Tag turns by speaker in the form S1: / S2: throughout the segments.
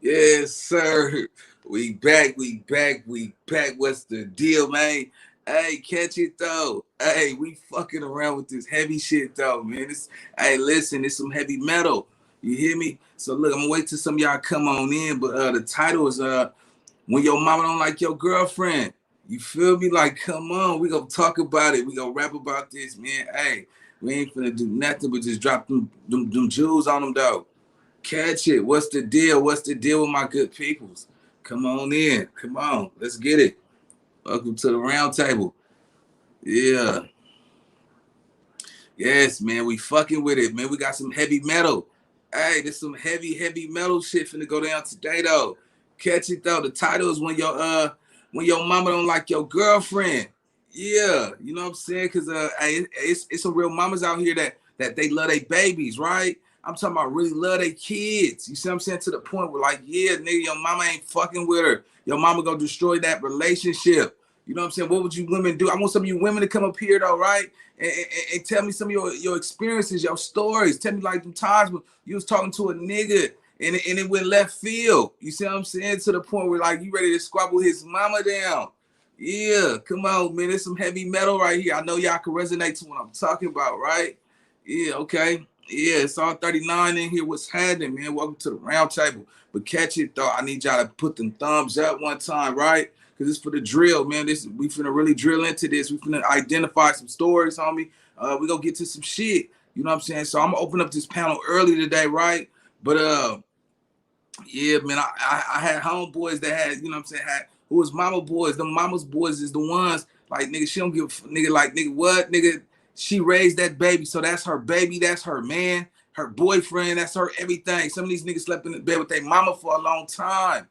S1: Yes, sir. We back. What's the deal, man? Hey, catch it though. Hey, we fucking around with this heavy shit though, man. Hey, listen, it's some heavy metal. You hear me? So look, I'm gonna wait till some of y'all come on in, but the title is when your mama don't like your girlfriend. You feel me? Like, come on, we gonna talk about it. We gonna rap about this, man. Hey, we ain't finna do nothing but just drop them jewels on them though. Catch it. What's the deal? What's the deal with my good peoples? Come on in. Come on. Let's get it. Welcome to the round table. Yeah. Yes, man. We fucking with it, man. We got some heavy metal. Hey, there's some heavy metal shit finna go down today though. Catch it though. The title is when your mama don't like your girlfriend. Yeah, you know what I'm saying? Cause hey, it's some real mamas out here that they love their babies, right? I'm talking about really love their kids. You see what I'm saying? To the point where like, yeah, nigga, your mama ain't fucking with her. Your mama gonna destroy that relationship. You know what I'm saying? What would you women do? I want some of you women to come up here though, right? And tell me some of your experiences, your stories. Tell me like them times when you was talking to a nigga and it went left field. You see what I'm saying? To the point where like you ready to squabble his mama down. Yeah, come on, man. There's some heavy metal right here. I know y'all can resonate to what I'm talking about, right? Yeah, okay. Yeah, it's all 39 in here. What's happening, man? Welcome to the round table. But catch it though. I need y'all to put them thumbs up one time, right? Because it's for the drill, man. We finna really drill into this. We finna identify some stories, homie. We gonna get to some shit. You know what I'm saying? So I'm gonna open up this panel early today, right? But yeah, man, I had homeboys that had, you know what I'm saying, had who was mama boys. The mama's boys is the ones like nigga, she don't give nigga like nigga what? Nigga, she raised that baby. So that's her baby, that's her man, her boyfriend, that's her everything. Some of these niggas slept in the bed with their mama for a long time.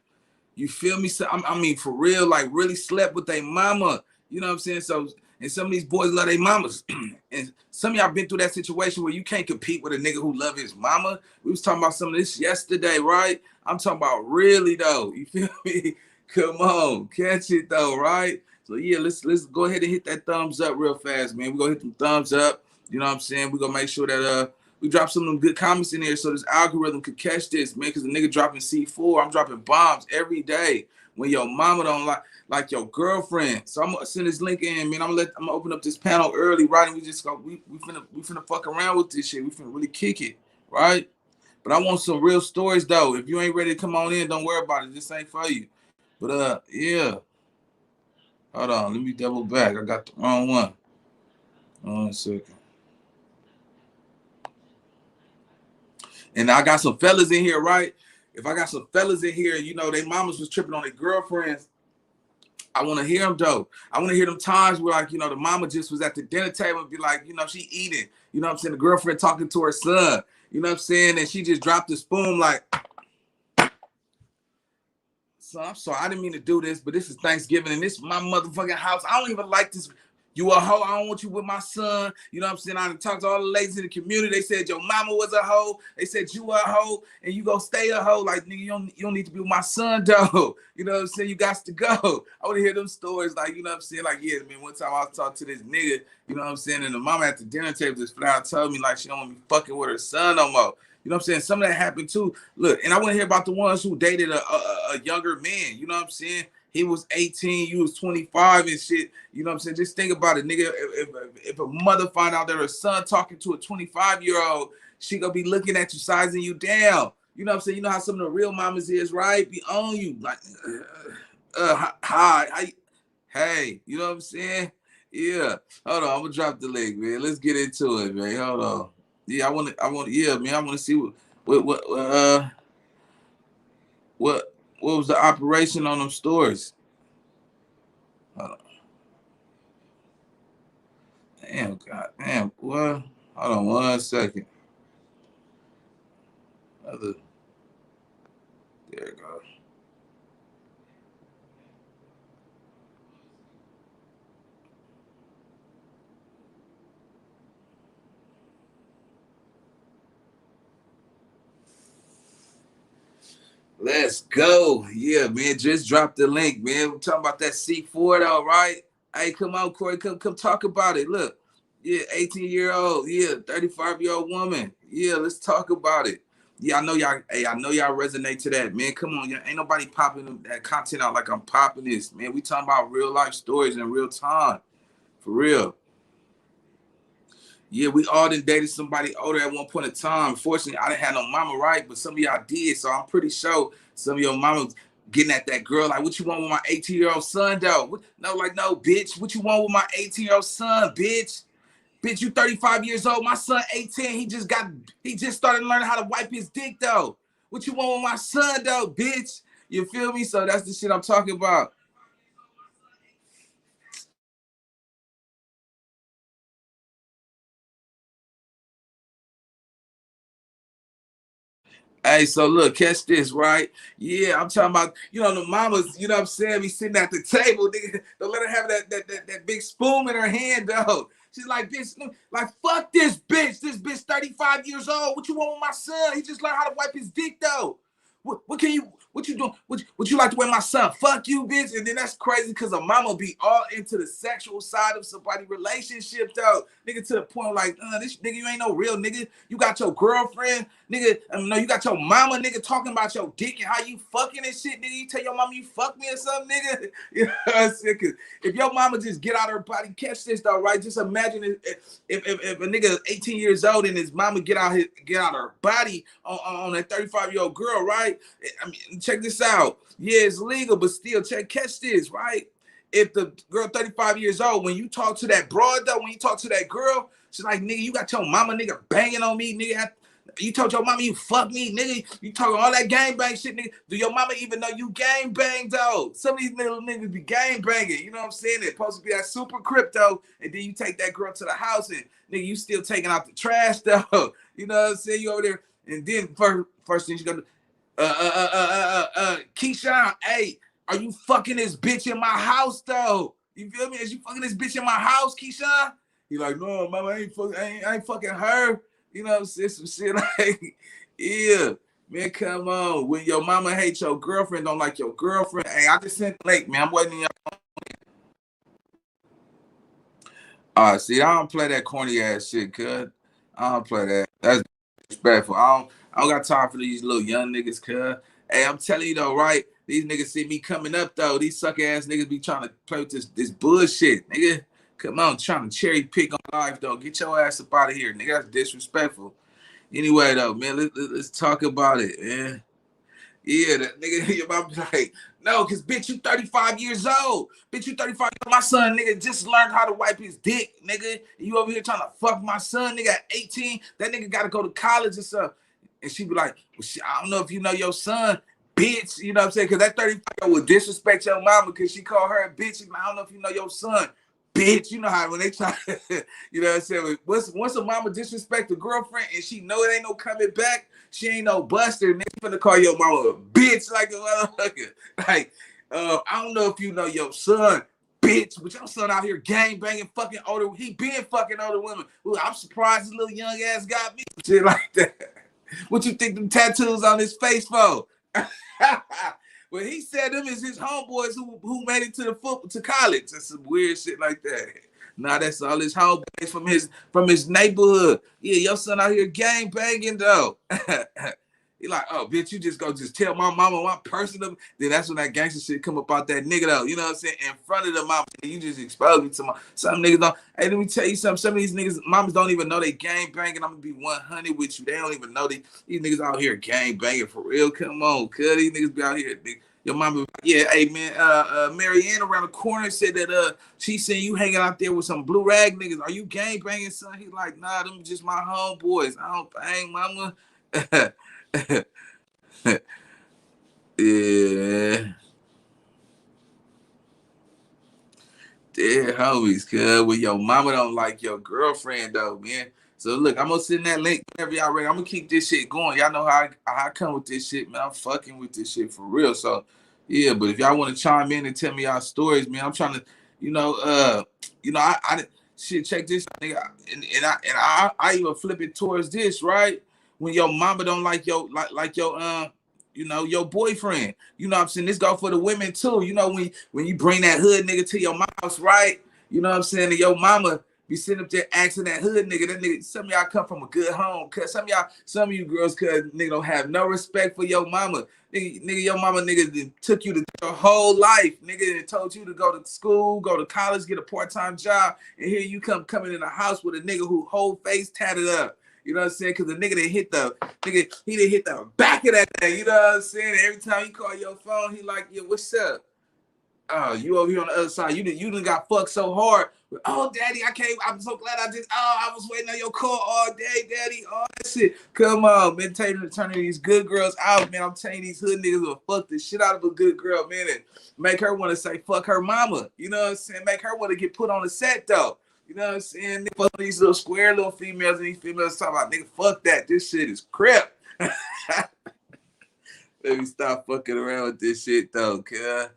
S1: You feel me? So I mean, for real, like really slept with their mama. You know what I'm saying? So, and some of these boys love their mamas. And some of y'all been through that situation where you can't compete with a nigga who love his mama. We was talking about some of this yesterday, right? I'm talking about really though. You feel me? Come on, catch it though, right? So yeah, let's go ahead and hit that thumbs up real fast, man. We're gonna hit them thumbs up. You know what I'm saying? We're gonna make sure that we drop some of them good comments in there so this algorithm could catch this, man. Cause the nigga dropping C4, I'm dropping bombs every day. When your mama don't like your girlfriend. So I'm gonna send this link in, man. I'm gonna open up this panel early, right? And we finna fuck around with this shit. We finna really kick it, right? But I want some real stories though. If you ain't ready to come on in, don't worry about it. This ain't for you. But yeah. Hold on, let me double back. I got the wrong one. 1 second. And I got some fellas in here, right? If I got some fellas in here, you know, they mamas was tripping on their girlfriends. I want to hear them though. I want to hear them times where like, you know, the mama just was at the dinner table and be like, you know, she eating. You know what I'm saying? The girlfriend talking to her son. You know what I'm saying? And she just dropped the spoon like, so I'm sorry, I didn't mean to do this, but this is Thanksgiving and this is my motherfucking house. I don't even like this. You a hoe, I don't want you with my son. You know what I'm saying? I talked to all the ladies in the community. They said your mama was a hoe. They said you a hoe and you gonna stay a hoe. Like, nigga, you don't need to be with my son, though. You know what I'm saying? You got to go. I want to hear them stories. Like, you know what I'm saying? Like, yeah, man, one time I was talking to this nigga, you know what I'm saying? And the mama at the dinner table just flat out told me, like, she don't want me fucking with her son no more. You know what I'm saying? Some of that happened too. Look, and I want to hear about the ones who dated a younger man. You know what I'm saying? He was 18, you was 25 and shit. You know what I'm saying? Just think about it, nigga. If a mother find out that her son talking to a 25-year-old, she gonna be looking at you, sizing you down. You know what I'm saying? You know how some of the real mamas is, right? Be on you. Like, hi, hey, you know what I'm saying? Yeah. Hold on, I'm gonna drop the link, man. Let's get into it, man. Hold on. Yeah, yeah, man. I want to see what was the operation on them stores. Hold on. Damn, god damn, what? Hold on 1 second. Other, there it goes. Let's go. Yeah, man. Just drop the link, man. We're talking about that C4 though, right? Hey, come on, Corey. Come talk about it. Look. Yeah, 18-year-old. Yeah, 35-year-old woman. Yeah, let's talk about it. Yeah, I know y'all. Hey, I know y'all resonate to that, man. Come on, y'all. Ain't nobody popping that content out like I'm popping this, man. We talking about real life stories in real time, for real. Yeah, we all done dated somebody older at one point in time. Fortunately, I didn't have no mama, right? But some of y'all did, so I'm pretty sure some of your mamas getting at that girl like, what you want with my 18-year-old son, though? No, like, no, bitch. What you want with my 18-year-old son, bitch? Bitch, you 35 years old. My son 18. He just started learning how to wipe his dick, though. What you want with my son, though, bitch? You feel me? So that's the shit I'm talking about. Hey, so look, catch this, right? Yeah, I'm talking about, the mamas, you know what I'm saying, be sitting at the table, nigga, don't let her have that big spoon in her hand, though. She's like, bitch, like, fuck this bitch. This bitch 35 years old. What you want with my son? He just learned how to wipe his dick, though. What you doing? What you like to wear my son? Fuck you, bitch. And then that's crazy because a mama be all into the sexual side of somebody's relationship, though. Nigga, to the point like, this nigga, you ain't no real nigga. You got your girlfriend, nigga. No, you got your mama, nigga, talking about your dick and how you fucking and shit, nigga. You tell your mama you fuck me or something, nigga. You know what I'm saying? Cause if your mama just get out her body, catch this though, right? Just imagine if a nigga 18 years old and his mama get out her body on that 35-year-old girl, right? I mean, check this out. Yeah, it's legal, but still, catch this, right? If the girl 35 years old, when you talk to that broad though, when you talk to that girl, she's like, nigga, you got your mama, nigga, banging on me, nigga. You told your mama you fuck me, nigga. You talking all that gang bang shit, nigga. Do your mama even know you gang bang, though? Some of these little niggas be gang banging. You know what I'm saying? It's supposed to be that super crypto, and then you take that girl to the house, and nigga, you still taking out the trash, though. You know what I'm saying? You over there, and then first thing you gonna do, Keyshawn, hey, are you fucking this bitch in my house, though? You feel me? Is you fucking this bitch in my house, Keyshawn? He like, no, mama, I ain't fucking her. You know what I'm saying? Some shit like, yeah. Man, come on. When your mama hates your girlfriend, don't like your girlfriend. Hey, I just sent late, man. I'm waiting. See, I don't play that corny ass shit, cuz. I don't play that. That's disrespectful. I don't got time for these little young niggas, cuz. Hey, I'm telling you though, right? These niggas see me coming up though. These sucker ass niggas be trying to play with this bullshit, nigga. Come on, trying to cherry pick on life though. Get your ass up out of here, nigga. That's disrespectful. Anyway though, man, let's talk about it, man. Yeah, that nigga, your mom be like, no, because bitch, you 35 years old. Bitch, you 35. My son, nigga, just learned how to wipe his dick, nigga. And you over here trying to fuck my son, nigga, at 18. That nigga got to go to college and stuff. And she be like, well, shit, I don't know if you know your son, bitch. You know what I'm saying? Because that 35 would disrespect your mama because she called her a bitch. And I don't know if you know your son, bitch. You know how when they try, you know what I'm saying? Once a mama disrespect a girlfriend and she know it ain't no coming back, she ain't no buster. Nigga finna call your mama a bitch like a motherfucker. Like, I don't know if you know your son, bitch, but your son out here gang banging fucking older. He been fucking older women. Well, I'm surprised this little young ass got me. Shit like that. What you think them tattoos on his face for? Well, he said them is his homeboys who made it to college. That's some weird shit like that. Nah, that's all his homeboys from his neighborhood. Yeah, your son out here gang banging though. He like, oh, bitch, you just tell my mama my personal. Then that's when that gangster shit come up out that nigga though. You know what I'm saying? In front of the mama, you just expose me to my. Some niggas don't. Hey, let me tell you something. Some of these niggas, mamas don't even know they gang banging. I'm gonna be 100 with you. They don't even know these niggas out here gang banging for real. Come on, cuz these niggas be out here. Nigga. Your mama, yeah, hey man, Marianne around the corner said that she seen you hanging out there with some blue rag niggas. Are you gang banging, son? He like, nah, them just my homeboys. I don't bang, mama. Yeah. Dead homies, cuz when your mama don't like your girlfriend though, man. So look, I'm gonna send that link whenever y'all ready. I'm gonna keep this shit going. Y'all know how I come with this shit, man. I'm fucking with this shit for real. So yeah, but if y'all want to chime in and tell me y'all stories, man, I'm trying to, I shit, check this nigga, and I even flip it towards this, right? When your mama don't like your your boyfriend. You know what I'm saying? This go for the women too. You know, when you bring that hood nigga to your house, right? You know what I'm saying? And your mama be sitting up there asking that hood nigga. That nigga, some of y'all come from a good home. Cause some of you girls, cause nigga don't have no respect for your mama. Nigga, your mama nigga took you to your whole life, nigga, and told you to go to school, go to college, get a part-time job, and here you coming in the house with a nigga who whole face tatted up. You know what I'm saying? Cause the nigga didn't hit the back of that thing. You know what I'm saying? And every time you call your phone, he like, yo, what's up? Oh, you over here on the other side. You done got fucked so hard. Oh, daddy, I can't. I'm so glad I was waiting on your call all day, daddy. All that shit. Come on, man. Turning these good girls out, man. I'm telling you, these hood niggas will fuck the shit out of a good girl, man, and make her want to say fuck her mama. You know what I'm saying? Make her want to get put on the set, though. You know what I'm saying? Fuck these little square little females, and these females talking about, nigga, fuck that. This shit is crap. Let me stop fucking around with this shit, though, cuz.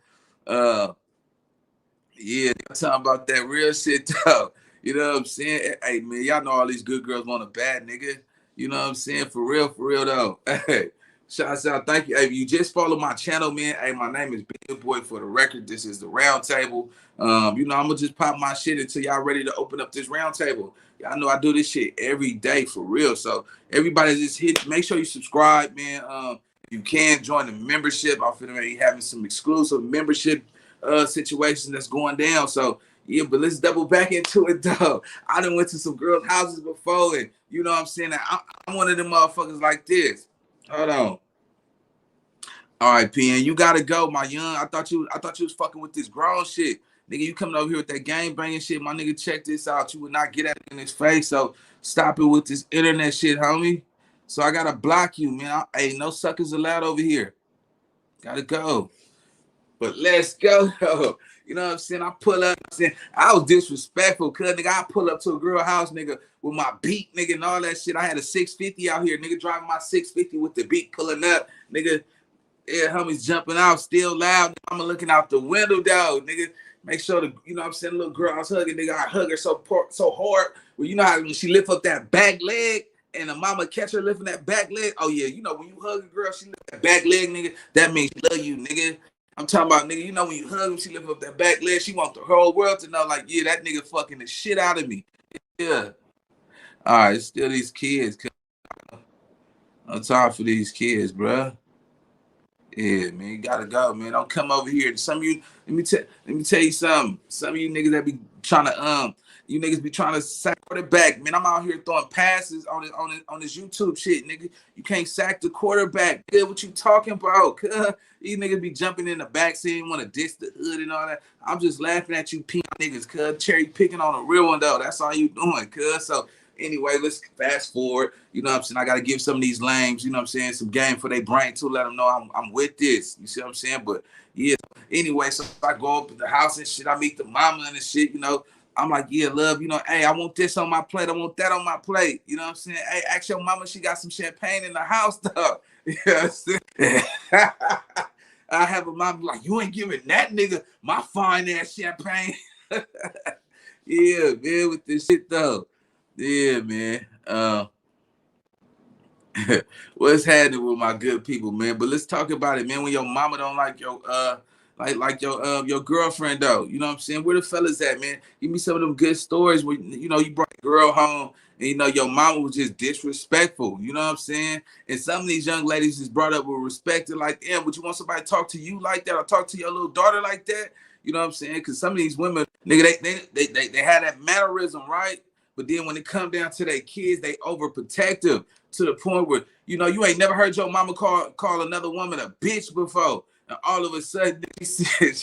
S1: Yeah, I'm talking about that real shit though. You know what I'm saying? Hey man, y'all know all these good girls want a bad nigga. You know what I'm saying? For real though. Hey, shouts out, thank you. Hey, if you just follow my channel, man. Hey, my name is Big Boy for the record. This is the round table. You know, I'm gonna just pop my shit until y'all ready to open up this round table. Y'all know I do this shit every day for real. So everybody just make sure you subscribe, man. You can join the membership. I'm finna be having some exclusive membership situation that's going down. So yeah, but let's double back into it though. I done went to some girls' houses before, and you know what I'm saying? I'm one of them motherfuckers like this. Hold on. All right, PN, you gotta go, my young. I thought you was fucking with this grown shit. Nigga, you coming over here with that game banging shit. My nigga, check this out. You would not get at it in his face. So stop it with this internet shit, homie. So I gotta block you, man. Hey, no suckers allowed over here. Gotta go. But let's go. You know what I'm saying? I pull up. I was disrespectful, cuz nigga. I pull up to a girl house, nigga, with my beat, nigga, and all that shit. I had a 650 out here, nigga, driving my 650 with the beat pulling up, nigga. Yeah, homies jumping out, still loud. I'm looking out the window, dog, nigga. Make sure you know what I'm saying, little girl I was hugging, nigga. I hug her so hard. Well, you know how when she lift up that back leg and the mama catch her lifting that back leg. Oh yeah, you know when you hug a girl, she lift that back leg, nigga. That means she love you, nigga. I'm talking about, nigga, you know when you hug him, she lift up that back leg, she want the whole world to know, like, yeah, that nigga fucking the shit out of me. Yeah. All right, still these kids. No time for these kids, bruh. Yeah, man, you gotta go, man. Don't come over here. Some of you, let me tell you something. Some of you niggas that be trying to you niggas be trying to sack quarterback. Man, I'm out here throwing passes on this YouTube shit, nigga. You can't sack the quarterback. Good, what you talking about? These niggas be jumping in the backseat, want to diss the hood and all that. I'm just laughing at you niggas, cuz. Cherry picking on a real one though. That's all you doing, cuz. So anyway, let's fast forward. You know what I'm saying? I got to give some of these lames, you know what I'm saying, some game for their brain to let them know I'm with this. You see what I'm saying? But yeah, anyway, so I go up to the house and shit. I meet the mama and shit, you know. I'm like, yeah, love, you know, hey, I want this on my plate. I want that on my plate. You know what I'm saying? Hey, ask your mama, she got some champagne in the house, though. You know what I'm saying? I have a mom like, you ain't giving that nigga my fine ass champagne. Yeah, man, with this shit, though. Yeah, man. What's happening with my good people, man? But let's talk about it, man. When your mama don't like your your girlfriend though, you know what I'm saying? Where the fellas at, man? Give me some of them good stories where you know you brought a girl home and you know your mama was just disrespectful. You know what I'm saying? And some of these young ladies is brought up with respect and like, damn, would you want somebody to talk to you like that or talk to your little daughter like that? You know what I'm saying? Because some of these women, nigga, they had that mannerism, right? But then when it come down to their kids, they overprotective to the point where, you know, you ain't never heard your mama call another woman a bitch before. And all of a sudden, she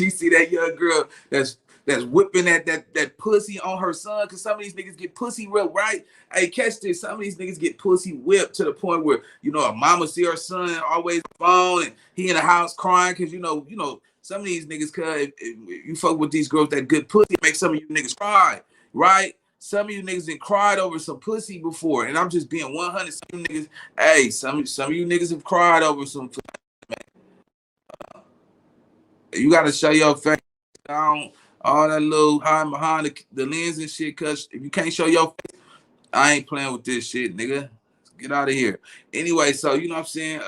S1: see that young girl that's whipping that pussy on her son. Because some of these niggas get pussy whipped, right? Hey, catch this. Some of these niggas get pussy whipped to the point where, you know, a mama see her son always on the phone and he in the house crying because, you know, some of these niggas, cause if you fuck with these girls, that good pussy make some of you niggas cry, right? Some of you niggas done cried over some pussy before, and I'm just being 100. Some of you niggas, hey, some of you niggas have cried over some. You gotta show your face down, all that little hiding behind the lens and shit. Cause if you can't show your face, I ain't playing with this shit, nigga. Get out of here. Anyway, so you know what I'm saying?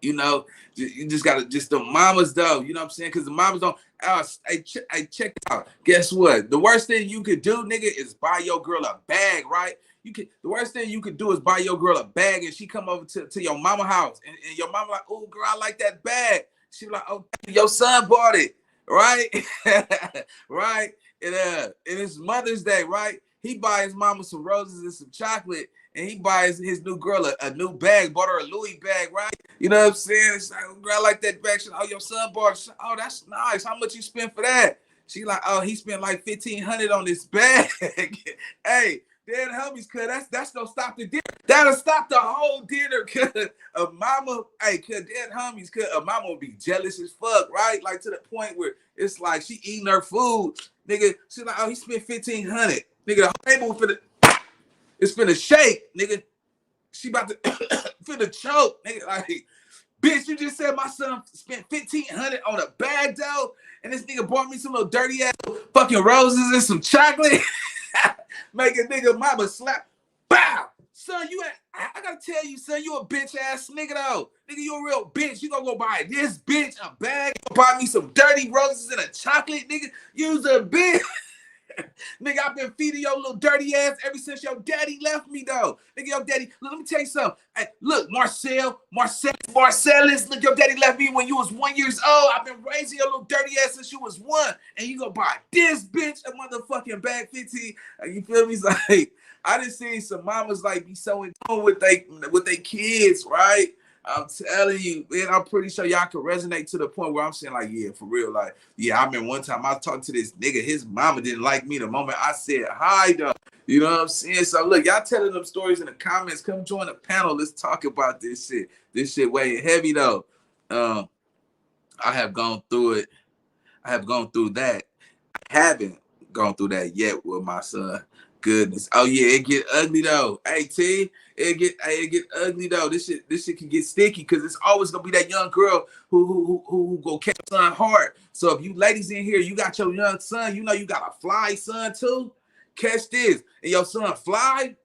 S1: You know, you just gotta the mamas though. You know what I'm saying? Cause the mamas don't. Hey, check it out. Guess what? The worst thing you could do, nigga, is buy your girl a bag, right? The worst thing you could do is buy your girl a bag and she come over to your mama house and your mama like, oh girl, I like that bag. She like, oh, your son bought it, right? Right? And it's Mother's Day, right? He buys his mama some roses and some chocolate, and he buys his new girl a new bag, bought her a Louis bag, right? You know what I'm saying? It's like, girl, I like that bag. She like, oh, your son bought it. Oh, that's nice. How much you spend for that? She like, oh, he spent like $1,500 on this bag. Hey, dead homies, cuz that's gonna stop the dinner. That'll stop the whole dinner, cuz a mama, hey, cuz dead homies, cuz a mama will be jealous as fuck, right? Like to the point where it's like she eating her food, nigga. She like, oh, he spent $1,500. Nigga, the table it's finna shake, nigga. She about to finna choke, nigga. Like, bitch, you just said my son spent $1,500 on a bag, though, and this nigga bought me some little dirty ass fucking roses and some chocolate. Make a nigga mama slap. Bow! Son, I gotta tell you, son, you a bitch ass nigga though. Nigga, you a real bitch. You gonna go buy this bitch a bag, buy me some dirty roses and a chocolate, nigga. You's a bitch. Nigga, I've been feeding your little dirty ass ever since your daddy left me, though. Nigga, your daddy, look, let me tell you something. Hey, look, Marcellus, look, your daddy left me when you was 1 year old. I've been raising your little dirty ass since you was 1. And you gonna buy this bitch a motherfucking bag 15. You feel me? It's like, I done seen some mamas like be so in tune with they kids, right? I'm telling you, man, I'm pretty sure y'all can resonate to the point where I'm saying, like, yeah, for real. Like, yeah, I remember one time I was talking to this nigga, his mama didn't like me the moment I said hi, though. You know what I'm saying? So, look, y'all telling them stories in the comments. Come join the panel. Let's talk about this shit. This shit weighing heavy, though. I have gone through it. I have gone through that. I haven't gone through that yet with my son. Goodness. Oh yeah, it get ugly though. Hey T, it get ugly though. This shit can get sticky because it's always gonna be that young girl who go catch son hard. So if you ladies in here, you got your young son, you know you got a fly son too. Catch this, and your son fly.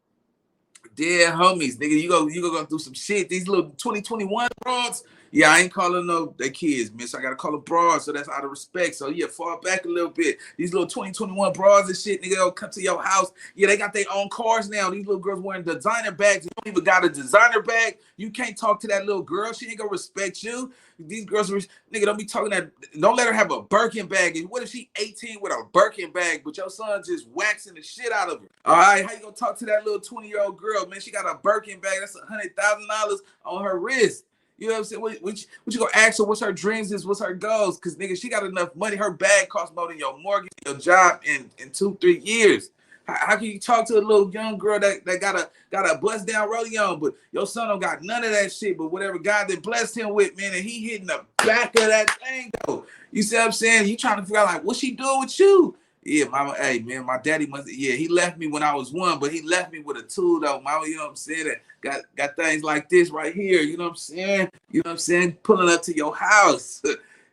S1: Dead homies, nigga, you go through some shit. These little 2021 broads, yeah, I ain't calling no they kids, miss. I gotta call them broads, so that's out of respect. So yeah, fall back a little bit. These little 2021 broads and shit, nigga, they'll come to your house. Yeah, they got their own cars now. These little girls wearing designer bags. You don't even got a designer bag. You can't talk to that little girl. She ain't gonna respect you. These girls, nigga, don't be talking that. Don't let her have a Birkin bag. What if she 18 with a Birkin bag, but your son just waxing the shit out of her? All right, how you gonna talk to that little 20-year-old girl, man? She got a Birkin bag. That's $100,000 on her wrist. You know what I'm saying? What you gonna ask her? What's her dreams? What's her goals? Because nigga, she got enough money. Her bag costs more than your mortgage, your job in 2-3 years. How can you talk to a little young girl that got a bust down rodeo, but your son don't got none of that shit, but whatever God that blessed him with, man, and he hitting the back of that thing though. You see what I'm saying? You trying to figure out like what she doing with you? Yeah, mama, hey man, my daddy he left me when I was 1, but he left me with a tool though, mama, you know what I'm saying? That got things like this right here, you know what I'm saying? You know what I'm saying? Pulling up to your house.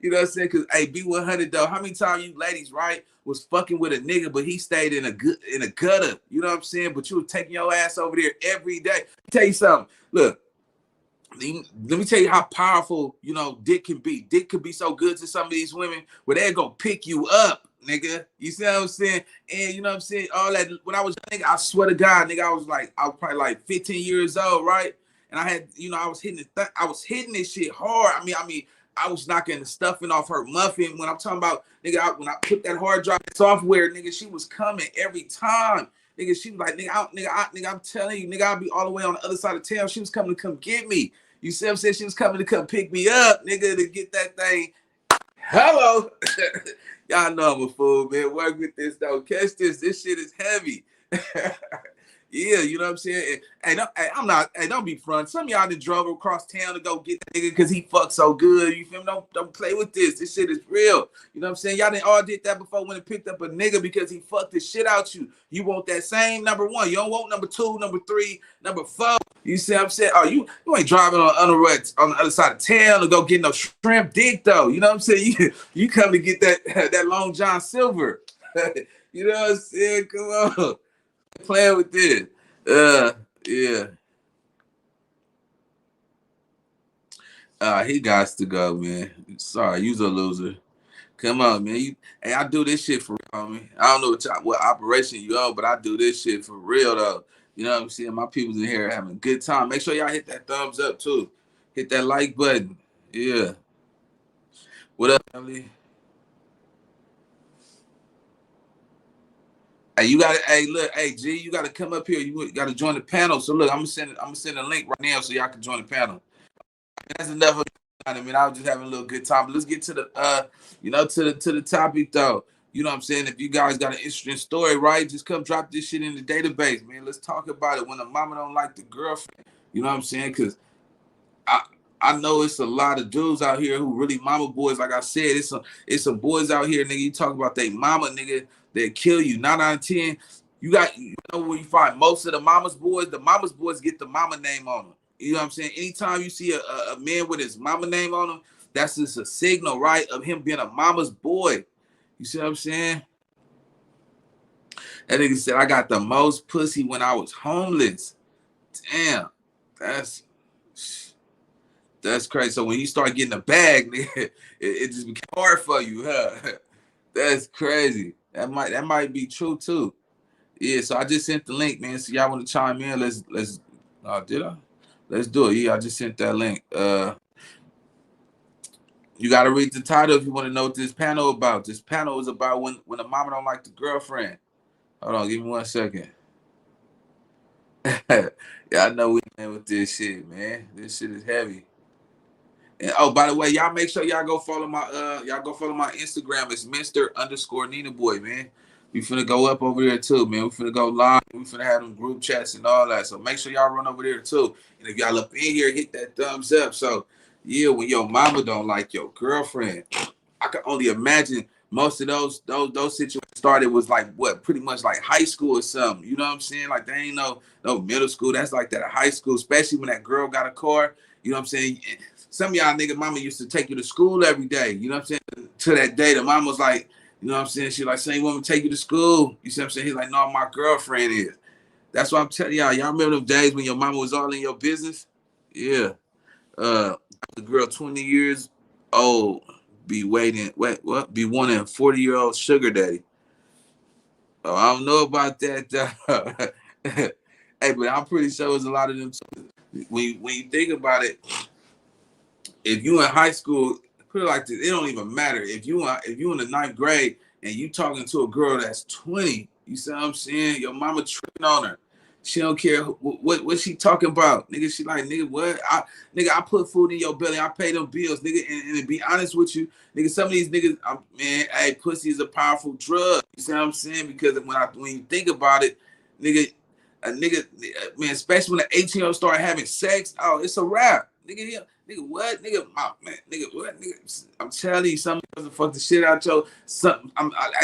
S1: You know what I'm saying? Cause hey, B100 though, how many times you ladies, right, was fucking with a nigga, but he stayed in a gutter. You know what I'm saying? But you were taking your ass over there every day. Tell you something. Look, let me tell you how powerful, you know, dick can be. Dick can be so good to some of these women where they'll go pick you up, nigga. You see what I'm saying? And you know what I'm saying? All that when I was young, I swear to God, nigga, I was probably like 15 years old, right? And I had, you know, I was hitting this shit hard. I mean, I was knocking the stuffing off her muffin. When I'm talking about, nigga, when I put that hard drive software, nigga, she was coming every time. Nigga, she was like, nigga, I'm telling you, nigga, I'll be all the way on the other side of town. She was coming to come get me. You see what I'm saying? She was coming to come pick me up, nigga, to get that thing. Hello. Y'all know I'm a fool, man. Work with this, though. Catch this. This shit is heavy. Yeah, you know what I'm saying? Don't be front. Some of y'all that drove across town to go get that nigga because he fucked so good. You feel me? Don't play with this. This shit is real. You know what I'm saying? Y'all didn't all did that before when it picked up a nigga because he fucked the shit out you. You want that same number 1. You don't want number 2, number 3, number 4. You see what I'm saying? Oh, you ain't driving on the other side of town to go get no shrimp dick though. You know what I'm saying? You come to get that Long John Silver. You know what I'm saying? Come on. Playing with this. Yeah. He got to go, man. Sorry, you's a loser. Come on, man. Hey, I do this shit for real, homie. I don't know what operation you on, but I do this shit for real though. You know what I'm saying? My people's in here having a good time. Make sure y'all hit that thumbs up too. Hit that like button. Yeah. What up, family? Hey, you gotta. Hey, look. Hey, G, you gotta come up here. You gotta join the panel. So look, I'm gonna send a link right now so y'all can join the panel. That's enough of. I mean, I was just having a little good time. But let's get to the to the topic though. You know what I'm saying? If you guys got an interesting story, right? Just come drop this shit in the database, man. Let's talk about it. When a mama don't like the girlfriend, you know what I'm saying? Because I I know it's a lot of dudes out here who really mama boys. Like I said, it's some boys out here, nigga. You talk about they mama, nigga, that kill you. 9 out of 10, you know where you find most of the mama's boys. The mama's boys get the mama name on them. You know what I'm saying? Anytime you see a man with his mama name on him, that's just a signal, right, of him being a mama's boy. You see what I'm saying? That nigga said I got the most pussy when I was homeless. Damn, that's that's crazy. So when you start getting a bag, nigga, it just became hard for you, huh? That's crazy. That might be true too. Yeah. So I just sent the link, man. So y'all want to chime in? Let's. Did I? Let's do it. Yeah, I just sent that link. You got to read the title if you want to know what this panel about. This panel is about when a mama don't like the girlfriend. Hold on, give me 1 second. Yeah, I know we in with this shit, man. This shit is heavy. And oh, by the way, y'all make sure y'all go follow my Instagram. It's Mr. _Nina Boy, man. We finna go up over there too, man. We finna go live. We finna have them group chats and all that. So make sure y'all run over there too. And if y'all up in here, hit that thumbs up. So yeah, when your mama don't like your girlfriend, I can only imagine most of those situations started was like what, pretty much like high school or something. You know what I'm saying? Like they ain't no middle school. That's like that at high school, especially when that girl got a car. You know what I'm saying? Some of y'all nigga mama used to take you to school every day. You know what I'm saying? To that day, the mom was like, you know what I'm saying? She like, same woman take you to school. You see what I'm saying? He's like, no, my girlfriend is. That's what I'm telling y'all. Y'all remember them days when your mama was all in your business? Yeah. The girl 20 years old be waiting, wait, what? Be wanting a 40-year-old sugar daddy. Oh, I don't know about that. Hey, but I'm pretty sure there's a lot of them. When you think about it, if you in high school, put it like this, it don't even matter. If you in the ninth grade and you talking to a girl that's 20, you see what I'm saying? Your mama tripping on her. She don't care what she talking about. Nigga, she like, nigga, what? I put food in your belly. I pay them bills, nigga. And to be honest with you, nigga, some of these niggas, man, hey, pussy is a powerful drug. You see what I'm saying? Because when you think about it, nigga, man, especially when the 18-year-old start having sex, oh, it's a wrap. Nigga, what? Nigga, my man, nigga, what? Nigga, I'm telling you, some girls will fuck the shit out your son.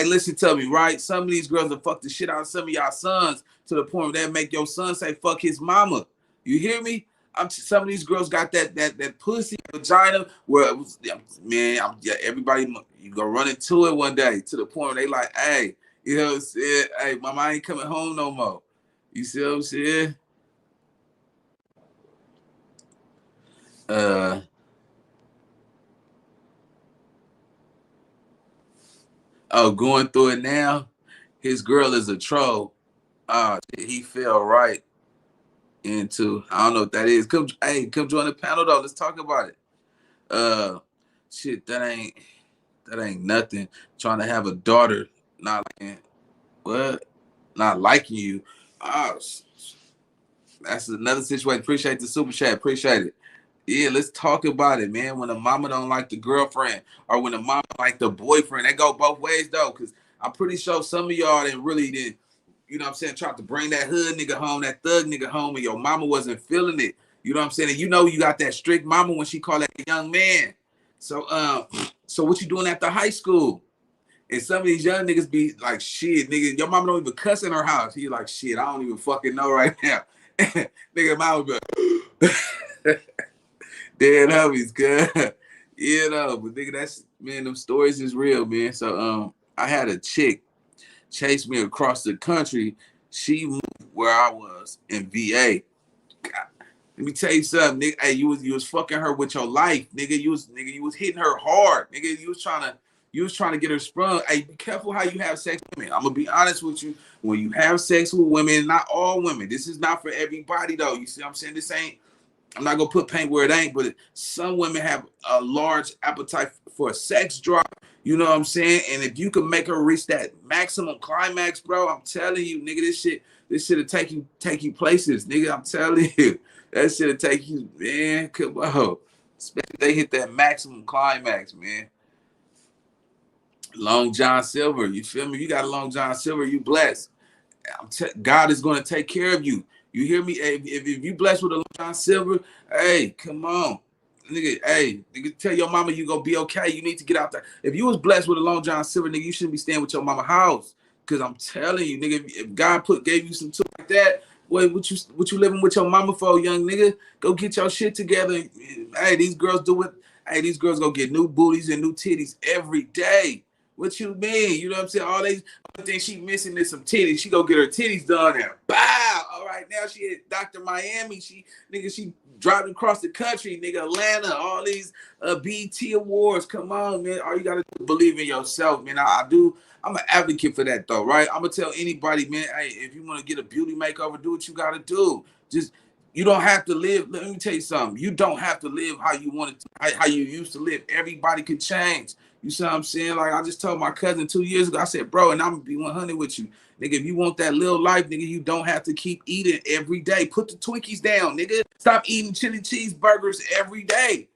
S1: Listen to me, right? Some of these girls will fuck the shit out of some of y'all sons to the point where they make your son say fuck his mama. You hear me? Some of these girls got that pussy vagina where it was, man, everybody you gonna run into it one day to the point where they like, hey, you know what I'm saying? Hey, mama ain't coming home no more. You see what I'm saying? Uh oh, going through it now. His girl is a troll. He fell right into, I don't know what that is. Come join the panel though. Let's talk about it. Uh Shit, that ain't nothing. Trying to have a daughter, not liking what? Not liking you. Ah, that's another situation. Appreciate the super chat. Appreciate it. Yeah, let's talk about it, man. When a mama don't like the girlfriend or when a mama like the boyfriend, they go both ways though. Cause I'm pretty sure some of y'all didn't really did, you know what I'm saying, tried to bring that hood nigga home, that thug nigga home, and your mama wasn't feeling it. You know what I'm saying? And you know you got that strict mama when she call that young man. So what you doing after high school? And some of these young niggas be like, shit, nigga, your mama don't even cuss in her house. He like, shit, I don't even fucking know right now. Nigga, mama be like, dead homies, good. You know, but nigga, that's, man, them stories is real, man. So I had a chick chase me across the country. She moved where I was in VA. God, let me tell you something, nigga. Hey, you was fucking her with your life, nigga. You was hitting her hard, nigga. You was trying to get her sprung. Hey, be careful how you have sex with women. I'm gonna be honest with you. When you have sex with women, not all women. This is not for everybody though. You see what I'm saying? This ain't. I'm not gonna put paint where it ain't, but some women have a large appetite for a sex drive. You know what I'm saying? And if you can make her reach that maximum climax, bro, I'm telling you, nigga, this shit'll take you places, nigga. I'm telling you, that shit'll take you, man. Come on, especially if they hit that maximum climax, man. Long John Silver, you feel me? You got a Long John Silver, you blessed. God is going to take care of you. You hear me? If you blessed with a Long John Silver, hey, come on. Nigga, hey, nigga, tell your mama you gonna be okay. You need to get out there. If you was blessed with a Long John Silver, nigga, you shouldn't be staying with your mama house. Cause I'm telling you, nigga, if God gave you some tools like that, what you living with your mama for, young nigga? Go get your shit together. Hey, these girls do it. Hey, these girls go get new booties and new titties every day. What you mean? You know what I'm saying? Only thing she missing is some titties. She go get her titties done there. Bow. All right, now she at Dr. Miami. She driving across the country, nigga. Atlanta. All these BET awards. Come on, man. All you gotta do is believe in yourself, man. I do. I'm an advocate for that though, right? I'm gonna tell anybody, man. Hey, if you want to get a beauty makeover, do what you gotta do. Just you don't have to live. Let me tell you something. You don't have to live how you wanted to, how you used to live. Everybody can change. You see what I'm saying? Like I just told my cousin 2 years ago, I said, bro, and I'm gonna be 100 with you. Nigga, if you want that little life, nigga, you don't have to keep eating every day. Put the Twinkies down, nigga. Stop eating chili cheeseburgers every day.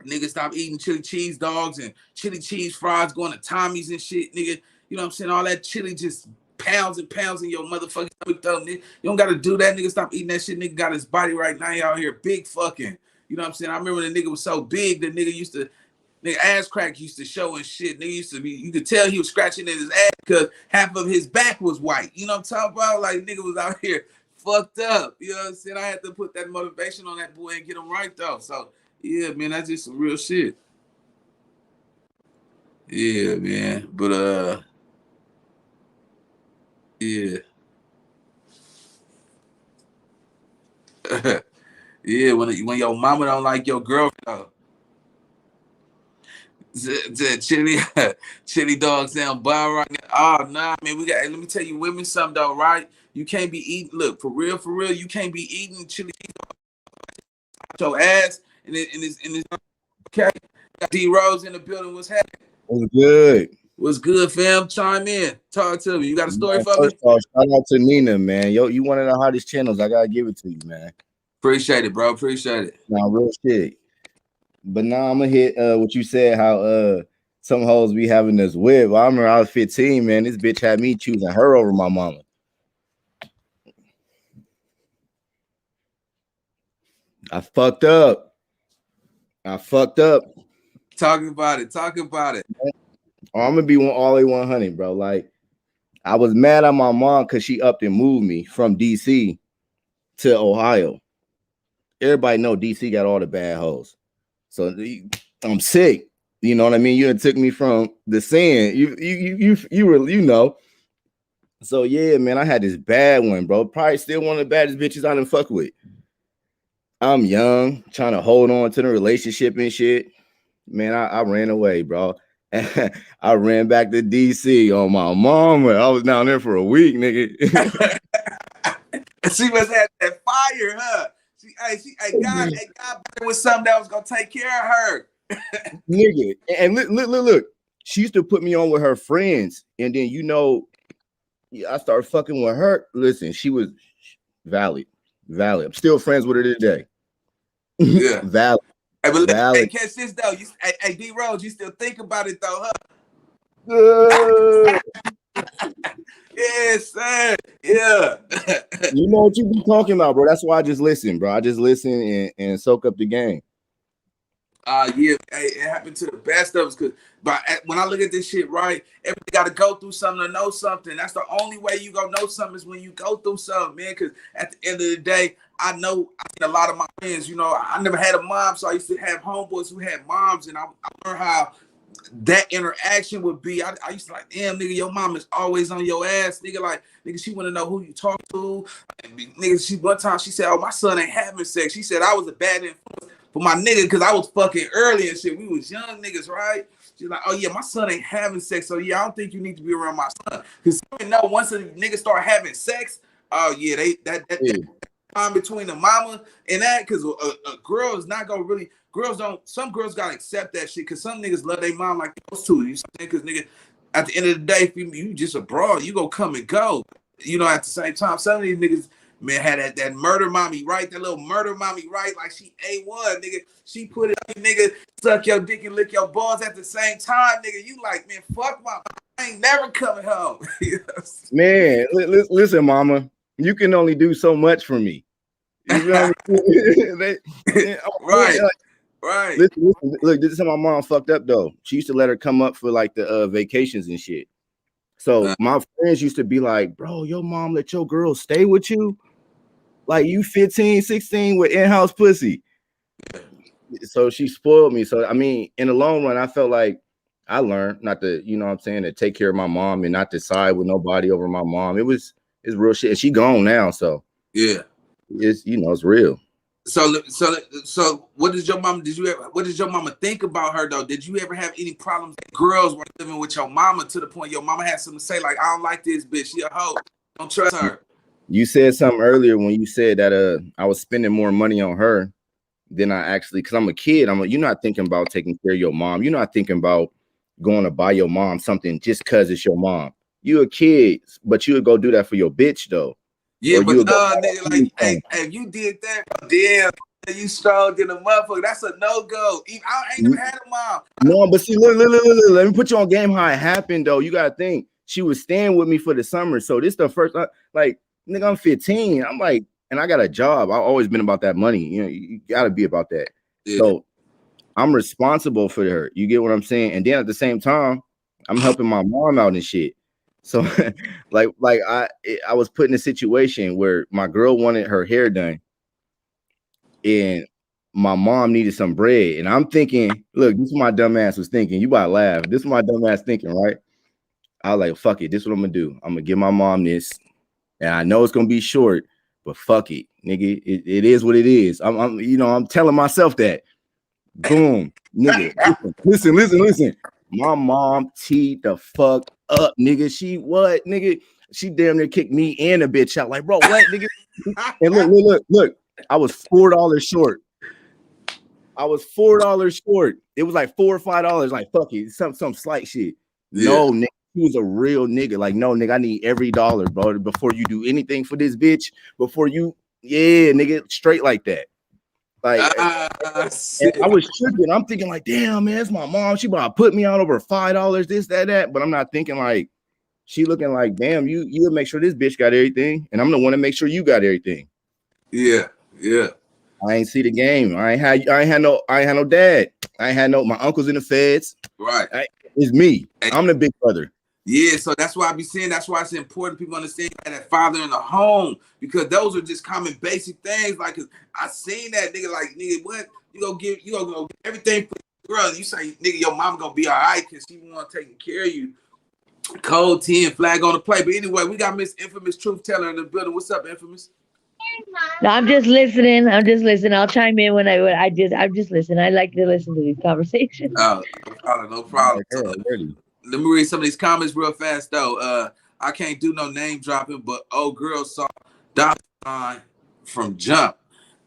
S1: Nigga, stop eating chili cheese dogs and chili cheese fries, going to Tommy's and shit, nigga. You know what I'm saying? All that chili just pounds and pounds in your motherfucking stomach, though, nigga. You don't gotta do that, nigga. Stop eating that shit. Nigga got his body right now. He out here big fucking. You know what I'm saying? I remember the nigga was so big, the nigga used to, nigga ass crack used to show and shit. Nigga used to be, you could tell he was scratching in his ass because half of his back was white. You know what I'm talking about? Like nigga was out here fucked up. You know what I'm saying? I had to put that motivation on that boy and get him right though. So yeah, man, that's just some real shit. Yeah, man. But yeah. Yeah, when your mama don't like your girlfriend, chili, chili dog sound bar right now. Oh nah, man, we got. Let me tell you, women, something though, right? You can't be eating. Look, for real, you can't be eating chili out your ass. And it's okay. Got D Rose in the building. What's happening?
S2: What's good?
S1: What's good, fam? Chime in. Talk to me. You got a story
S2: Man,
S1: for me?
S2: first off, shout out to Nina, man. Yo, you one of the hottest channels. I gotta give it to you, man.
S1: Appreciate it, bro. Appreciate it.
S2: Now, real shit. But now I'm gonna hit what you said, how some hoes be having this whip. Well, I remember I was 15, man. This bitch had me choosing her over my mama. I fucked up. I fucked up.
S1: Talking about it. Talking about it.
S2: Oh, I'm gonna be all the way 100, bro. Like I was mad at my mom because she upped and moved me from DC to Ohio. Everybody know DC got all the bad hoes. So I'm sick. You know what I mean? You took me from the sin. You were, you know. So yeah, man, I had this bad one, bro. Probably still one of the baddest bitches I done fuck with. I'm young, trying to hold on to the relationship and shit. Man, I ran away, bro. I ran back to DC on my mama. I was down there for a week, nigga.
S1: She must have that fire, huh? God with something that was gonna take care of her.
S2: Nigga, and look. She used to put me on with her friends, and then I started fucking with her. Listen, she was valid. I'm still friends with her today.
S1: Yeah,
S2: valid.
S1: Hey, but
S2: valid.
S1: Catch this though. Hey, D Rose, you still think about it though,
S2: huh?
S1: Yes, sir. Yeah.
S2: You know what you be talking about, bro. That's why I just listen, bro. I just listen and soak up the game.
S1: Yeah, hey, it happened to the best of us. But when I look at this shit, right, everybody got to go through something to know something. That's the only way you gonna know something is when you go through something, man. Because at the end of the day, I seen a lot of my friends. You know, I never had a mom, so I used to have homeboys who had moms, and I learned how that interaction would be. I used to like, damn, nigga, your mom is always on your ass, nigga. Like, nigga, she want to know who you talk to. And, nigga, one time she said, oh, my son ain't having sex. She said I was a bad influence for my nigga because I was fucking early and shit. We was young niggas, right? She's like, oh yeah, my son ain't having sex, so yeah, I don't think you need to be around my son. Because you know, once a nigga start having sex, oh yeah, that
S2: Yeah.
S1: time between the mama and that, because a girl is not gonna really. Girls don't. Some girls gotta accept that shit, because some niggas love their mom like those two. You saying? Because nigga, at the end of the day, if you just abroad, you go come and go. You know, at the same time, some of these niggas, man, had that murder mommy, right? That little murder mommy, right? Like she A1, nigga. She put it, nigga, suck your dick and lick your balls at the same time, nigga. You like, man, fuck my, I ain't never coming home.
S2: Man, listen, mama, you can only do so much for me. You feel me?
S1: Right,
S2: Like,
S1: right.
S2: listen, look, this is how my mom fucked up though. She used to let her come up for like the vacations and shit. So my friends used to be like, bro, your mom let your girl stay with you? Like you 15, 16 with in-house pussy. So she spoiled me. So I mean, in the long run, I felt like I learned not to, you know what I'm saying, to take care of my mom and not to side with nobody over my mom. It's real shit. And she gone now. So
S1: Yeah.
S2: it's, you know, it's real.
S1: So what did your mama, what did your mama think about her though? Did you ever have any problems that girls were living with your mama to the point your mama had something to say like, I don't like this bitch, she a hoe, don't trust her?
S2: You said something earlier when you said that I was spending more money on her than I actually, because I'm a kid. You're not thinking about taking care of your mom. You're not thinking about going to buy your mom something just because it's your mom. You a kid, but you would go do that for your bitch though.
S1: Yeah,
S2: Or you
S1: but
S2: would go
S1: no, nigga, like, hey, if you did that, damn, you strong in a motherfucker. That's a no go. I ain't never had a mom.
S2: No, but see, look, let me put you on game how it happened though. You gotta think she was staying with me for the summer. So this the first like nigga, I'm 15. I'm like, and I got a job. I've always been about that money. You know, you gotta be about that.
S1: Yeah.
S2: So I'm responsible for her. You get what I'm saying? And then at the same time, I'm helping my mom out and shit. So like I was put in a situation where my girl wanted her hair done and my mom needed some bread. And I'm thinking, look, this is what my dumb ass was thinking. You about to laugh. This is my dumb ass thinking, right? I was like, fuck it. This is what I'm gonna do. I'm gonna give my mom this. And I know it's gonna be short, but fuck it, nigga. It is what it is. I'm telling myself that. Boom, nigga. Listen. My mom teed the fuck up, nigga. She what, nigga? She damn near kicked me and a bitch out. Like, bro, what, nigga? And look. I was $4 short. I was $4 short. It was like $4 or $5. Like, fuck it, some slight shit.
S1: Yeah.
S2: No, nigga, he was a real nigga. Like, no, nigga, I need every dollar, bro. Before you do anything for this bitch, yeah, nigga, straight like that. Like, and I was tripping. I'm thinking like, damn, man, it's my mom. She about to put me out over $5, this, that. But I'm not thinking like, she looking like, damn, you make sure this bitch got everything, and I'm the one to make sure you got everything.
S1: Yeah.
S2: I ain't see the game. I ain't had no dad. I ain't had my uncles in the feds.
S1: Right.
S2: It's me. I'm the big brother.
S1: Yeah, so that's why I be saying, that's why it's important people understand that father in the home, because those are just common basic things. Like, I seen that nigga, like, nigga, what? You gonna give everything for your girl. You say, nigga, your mom gonna be all right because she want taking care of you. Code 10, flag on the play. But anyway, we got Miss Infamous Truth Teller in the building. What's up, Infamous?
S3: No, I'm just listening. I'm just listening. I'll chime in I'm just listening. I like to listen to these conversations.
S1: No problem. So, let me read some of these comments real fast though. I can't do no name dropping, but old girl saw Dollar Sign from Jump.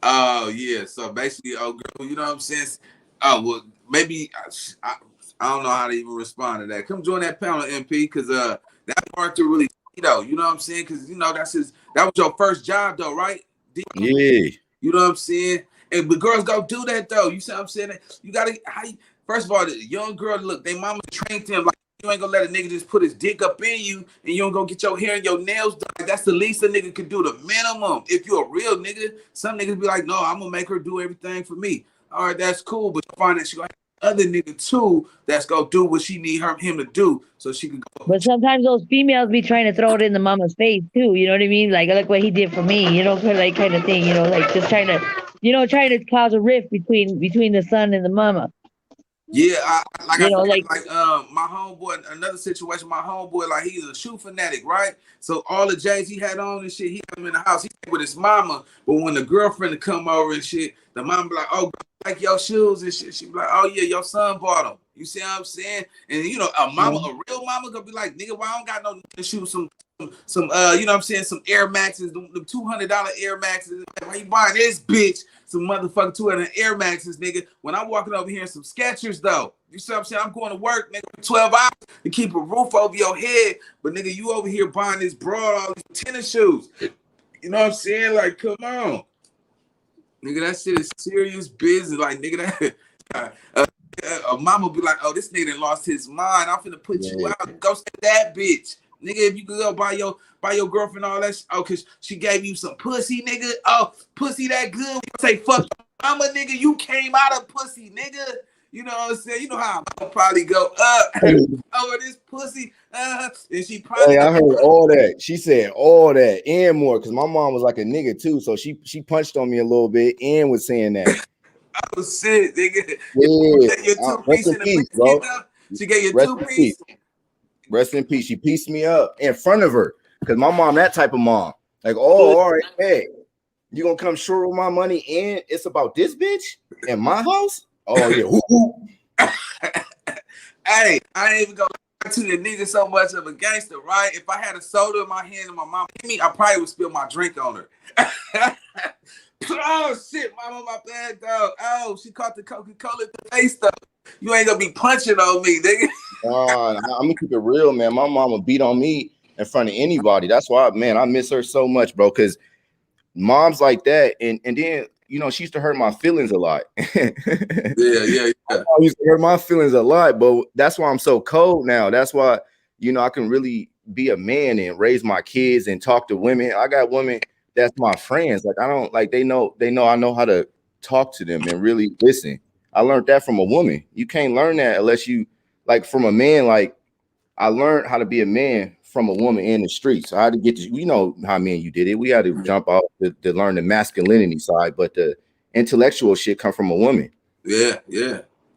S1: Oh yeah, so basically, old girl, you know what I'm saying? Oh well, maybe I don't know how to even respond to that. Come join that panel, MP, because that part to really, you know what I'm saying? Because that was your first job though, right?
S2: Yeah.
S1: You know what I'm saying? And but girls go do that though. You see what I'm saying? You gotta first of all, the young girl, look, they mama trained them like, you ain't gonna let a nigga just put his dick up in you and you don't go get your hair and your nails done. That's the least a nigga could do, the minimum. If you're a real nigga, some niggas be like, no, I'm gonna make her do everything for me. All right, that's cool, but you find that she gonna have other nigga too that's gonna do what she need him to do so she can go.
S3: But sometimes those females be trying to throw it in the mama's face too. You know what I mean? Like, look what he did for me. You know, like kind of thing. You know, like just trying to cause a rift between the son and the mama.
S1: Yeah, like I
S3: You know,
S1: said,
S3: like
S1: like my homeboy, another situation, my homeboy, like he's a shoe fanatic, right? So all the J's he had on and shit, he had him in the house, he with his mama. But when the girlfriend would come over and shit, the mama be like, oh, like your shoes and shit. She be like, oh yeah, your son bought them. You see what I'm saying? And you know, a mama, a real mama gonna be like, nigga, why I don't got no shoes, some you know what I'm saying, some Air Maxes, the $200 Air Maxes. Why you buying this bitch some motherfucking 200 Air Maxes, nigga? When I'm walking over here in some Skechers though, you see what I'm saying? I'm going to work, nigga, for 12 hours to keep a roof over your head, but nigga, you over here buying this broad, all these tennis shoes. You know what I'm saying? Like, come on, nigga, that shit is serious business. Like, nigga, that a mama be like, oh, this nigga done lost his mind. I'm finna put you out. Go say that bitch. Nigga, if you could go buy your girlfriend all that, oh, cause she gave you some pussy, nigga. Oh, pussy that good. We say fuck mama, nigga. You came out of pussy, nigga. You know what I'm saying? You know how I'm probably go up over this pussy. And she probably.
S2: Hey, I heard all that. She said all that and more because my mom was like a nigga too, so she punched on me a little bit and was saying that.
S1: Oh shit, nigga.
S2: Yeah,
S1: Your two
S2: rest
S1: piece
S2: in
S1: in the
S2: peace,
S1: biscuit,
S2: bro.
S1: though. She gave you
S2: Rest
S1: two
S2: in
S1: piece.
S2: peace. Rest in peace. She pieced me up in front of her because my mom that type of mom. Like, oh, all right, hey, you gonna come short with my money and it's about this bitch in my house? Oh yeah.
S1: Hey, I ain't even gonna lie to the nigga so much of a gangster, right? If I had a soda in my hand and my mom hit me, I probably would spill my drink on her. Oh shit, mama, my bad dog. Oh, she caught the Coca-Cola taste though. You ain't gonna be punching on me, nigga.
S2: I'm gonna keep it real, man. My mama beat on me in front of anybody. That's why, man, I miss her so much, bro. Because moms like that, and then you know she used to hurt my feelings a lot.
S1: Yeah.
S2: I used to hurt my feelings a lot, but that's why I'm so cold now. That's why I can really be a man and raise my kids and talk to women. I got women that's my friends. Like I don't like they know I know how to talk to them and really listen. I learned that from a woman. You can't learn that unless you like from a man. Like I learned how to be a man from a woman in the streets. So I had to get to, how me and you did it. We had to jump out to learn the masculinity side, but the intellectual shit come from a woman.
S1: Yeah.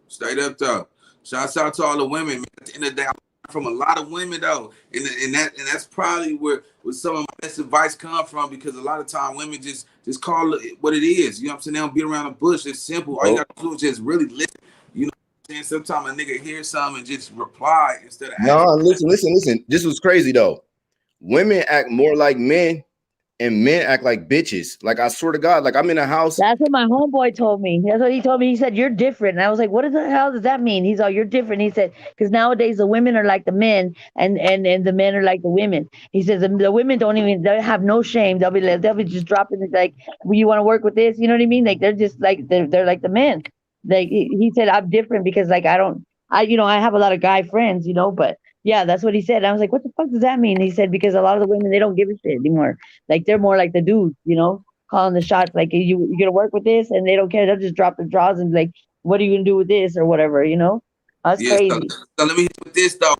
S1: Straight up though. Shouts out to all the women. Man. At the end of the day, I learned from a lot of women though, and that's probably where some of my best advice come from because a lot of time women just call it what it is. You know what I'm saying? They don't beat around the bush. It's simple. All you got to do is just really listen. You know what I'm saying? Sometimes a nigga hears something and just reply instead of
S2: No,
S1: asking.
S2: listen. This was crazy though. Women act more like men and men act like bitches. Like I swear to God, like I'm in a house.
S3: That's what my homeboy told me. That's what he told me. He said, "You're different." And I was like, "What the hell does that mean?" He's all, "You're different." He said, "Because nowadays the women are like the men, and the men are like the women." He says the women don't even they have no shame. They'll be just dropping it like, well, "You want to work with this?" You know what I mean? Like they're just like they're like the men. Like he said, "I'm different because like I don't I have a lot of guy friends, but." Yeah, that's what he said. I was like, "What the fuck does that mean?" He said, "Because a lot of the women they don't give a shit anymore. Like they're more like the dudes. Calling the shots like you gonna work with this and they don't care, they'll just drop the draws and be like, what are you gonna do with this or whatever. That's
S1: Yeah, so
S3: crazy.
S1: let me hit you with this though.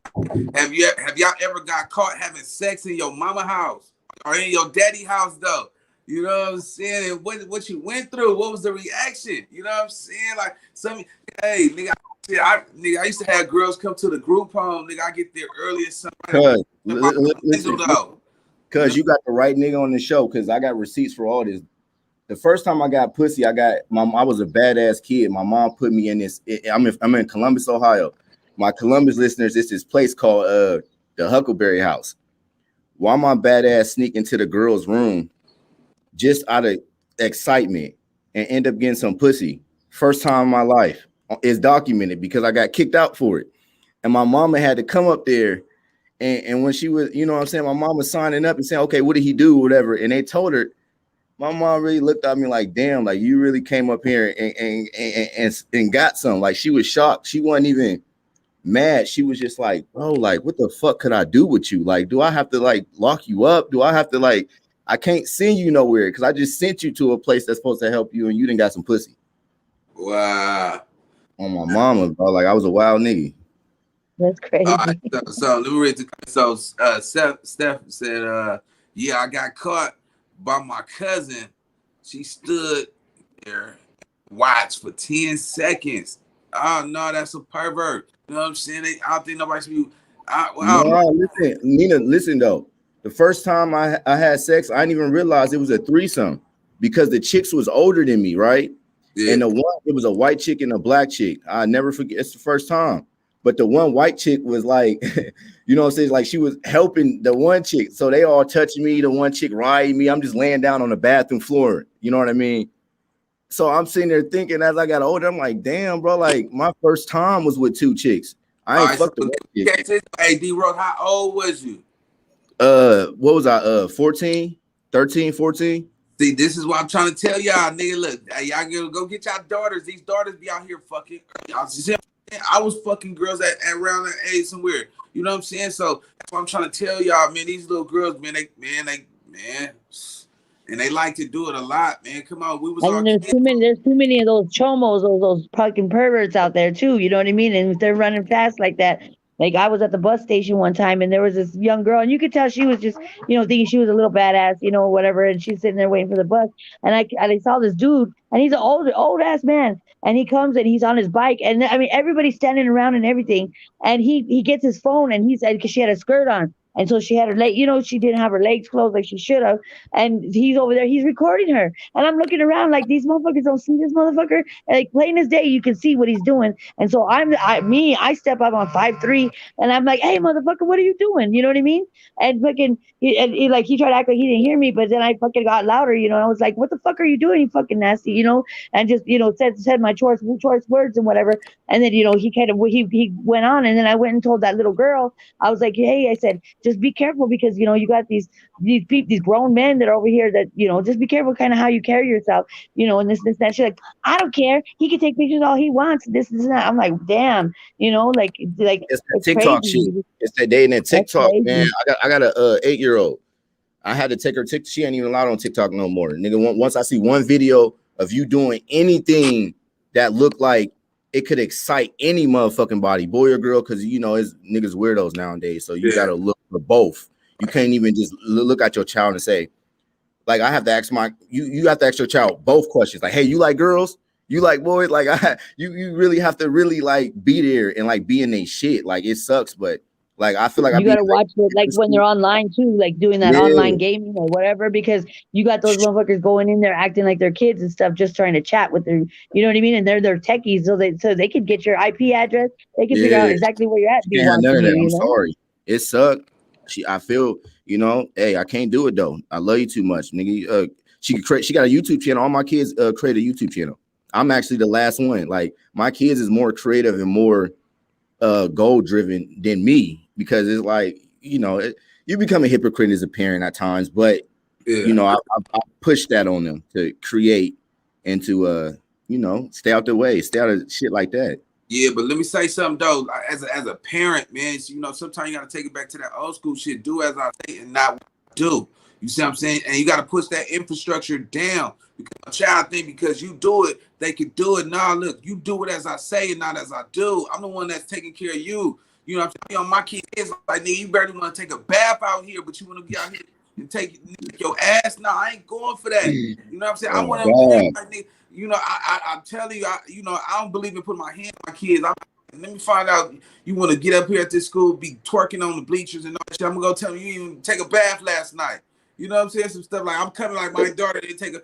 S1: Have y'all ever got caught having sex in your mama house or in your daddy house though? You know what I'm saying? And what you went through? What was the reaction? You know what I'm saying? Like hey nigga, I used to have girls come to the group home. Nigga, I get there early or something.
S2: Listen, cuz you got the right nigga on the show because I got receipts for all this. The first time I got pussy, I was a badass kid. My mom put me in this. I'm in Columbus, Ohio. My Columbus listeners, it's this place called the Huckleberry House. Why my badass sneak into the girl's room just out of excitement and end up getting some pussy? First time in my life. It's documented because I got kicked out for it. And my mama had to come up there. And when she was, what I'm saying, my mom was signing up and saying, okay, what did he do? Whatever. And they told her, my mom really looked at me like, damn, like you really came up here and got some. Like she was shocked. She wasn't even mad. She was just like, bro, like, what the fuck could I do with you? Like, do I have to like lock you up? Do I have to like, I can't send you nowhere because I just sent you to a place that's supposed to help you and you didn't got some pussy.
S1: Wow.
S2: On my mama, bro. Like I was a wild nigga.
S3: That's
S1: All right,
S3: crazy.
S1: so let me read the so Steph said, yeah, I got caught by my cousin. She stood there, watched for 10 seconds. Oh no, that's a pervert. You know what I'm saying? I don't think nobody should be.
S2: No, listen, Nina, listen though. The first time I had sex, I didn't even realize it was a threesome because the chicks was older than me, right?
S1: Yeah.
S2: And the one, it was a white chick and a black chick. I never forget. It's the first time. But the one white chick was like, you know what I'm saying? Like she was helping the one chick. So they all touching me, the one chick riding me. I'm just laying down on the bathroom floor. You know what I mean? So I'm sitting there thinking as I got older, I'm like, damn, bro, like my first time was with two chicks. I
S1: All
S2: ain't
S1: right. So
S2: fucked the one chick.
S1: catch this. Hey, D-Rose, how old was you?
S2: What was I? 14, 13, 14.
S1: See, this is what I'm trying to tell y'all, nigga. Look, y'all gotta go get y'all daughters. These daughters be out here fucking. I was fucking girls at around that age somewhere. You know what I'm saying? So that's what I'm trying to tell y'all, man. These little girls, man, and they like to do it a lot, man. Come on, we was
S3: And then
S1: all kids.
S3: there's too many of those chomos, those fucking perverts out there too. You know what I mean? And if they're running fast like that, like I was at the bus station one time, and there was this young girl, and you could tell she was just, thinking she was a little badass, whatever. And she's sitting there waiting for the bus, and I saw this dude, and he's an old ass man, and he comes and he's on his bike, and I mean everybody's standing around and everything, and he gets his phone, and he said because she had a skirt on. And so she had her leg, she didn't have her legs closed like she should have. And he's over there, he's recording her. And I'm looking around like these motherfuckers don't see this motherfucker. And like plain as day, you can see what he's doing. And so I step up on 5'3", and I'm like, hey motherfucker, what are you doing? You know what I mean? And fucking, he tried to act like he didn't hear me, but then I fucking got louder, and I was like, what the fuck are you doing, you fucking nasty, and just, said my choice words and whatever. And then, he kind of, he went on, and then I went and told that little girl, I was like, hey, I said, just be careful because, you got these people, these grown men that are over here that, just be careful kind of how you carry yourself, and this, that. She's like, I don't care. He can take pictures all he wants. This, and that. I'm like, damn, like
S2: It's that
S3: it's
S2: TikTok shit.
S3: crazy.
S2: It's that dating and
S3: That's
S2: TikTok, man.
S3: crazy.
S2: I got a 8-year-old. I had to take her TikTok. She ain't even allowed on TikTok no more. Nigga, once I see one video of you doing anything that looked like it could excite any motherfucking body, boy or girl, because it's niggas weirdos nowadays. So you gotta look for both. You can't even just look at your child and say, like, I have to ask you have to ask your child both questions. Like, hey, you like girls? You like boys? Like, you really have to really like be there and like be in their shit. Like, it sucks, but like I feel like I
S3: You
S2: be
S3: gotta watch it like when they're online too, like doing that
S2: yeah,
S3: online gaming or whatever, because you got those motherfuckers going in there acting like they're kids and stuff, just trying to chat with their, you know what I mean? And they're techies, so they could get your IP address, they can figure out
S2: yeah.
S3: exactly where you're at if
S2: She
S3: he
S2: can't have
S3: wants
S2: none of
S3: you,
S2: that. I'm
S3: you know?
S2: sorry. It sucked. I feel, hey, I can't do it though. I love you too much, nigga. She got a YouTube channel. All my kids create a YouTube channel. I'm actually the last one. Like my kids is more creative and more goal driven than me because it's like, you become a hypocrite as a parent at times, but
S1: Yeah.
S2: I push that on them to create and to stay out the way, stay out of shit like that.
S1: Yeah, but let me say something though. Like, as a parent, man, sometimes you gotta take it back to that old school shit. Do as I say and not what I do. You see what I'm saying? And you gotta push that infrastructure down. Because a child think because you do it, they can do it. Nah, look, you do it as I say and not as I do. I'm the one that's taking care of you. You know what I'm saying? My kids like, nigga, you barely want to take a bath out here, but you want to be out here and take your ass. Nah, I ain't going for that. You know what I'm saying? I
S2: Oh
S1: want
S2: God.
S1: to, like, nigga, I'm telling you, I don't believe in putting my hand on my kids. Let me find out you want to get up here at this school, be twerking on the bleachers and all that shit. I'm gonna go tell you even take a bath last night. You know what I'm saying? Some stuff like I'm coming like my daughter didn't take a.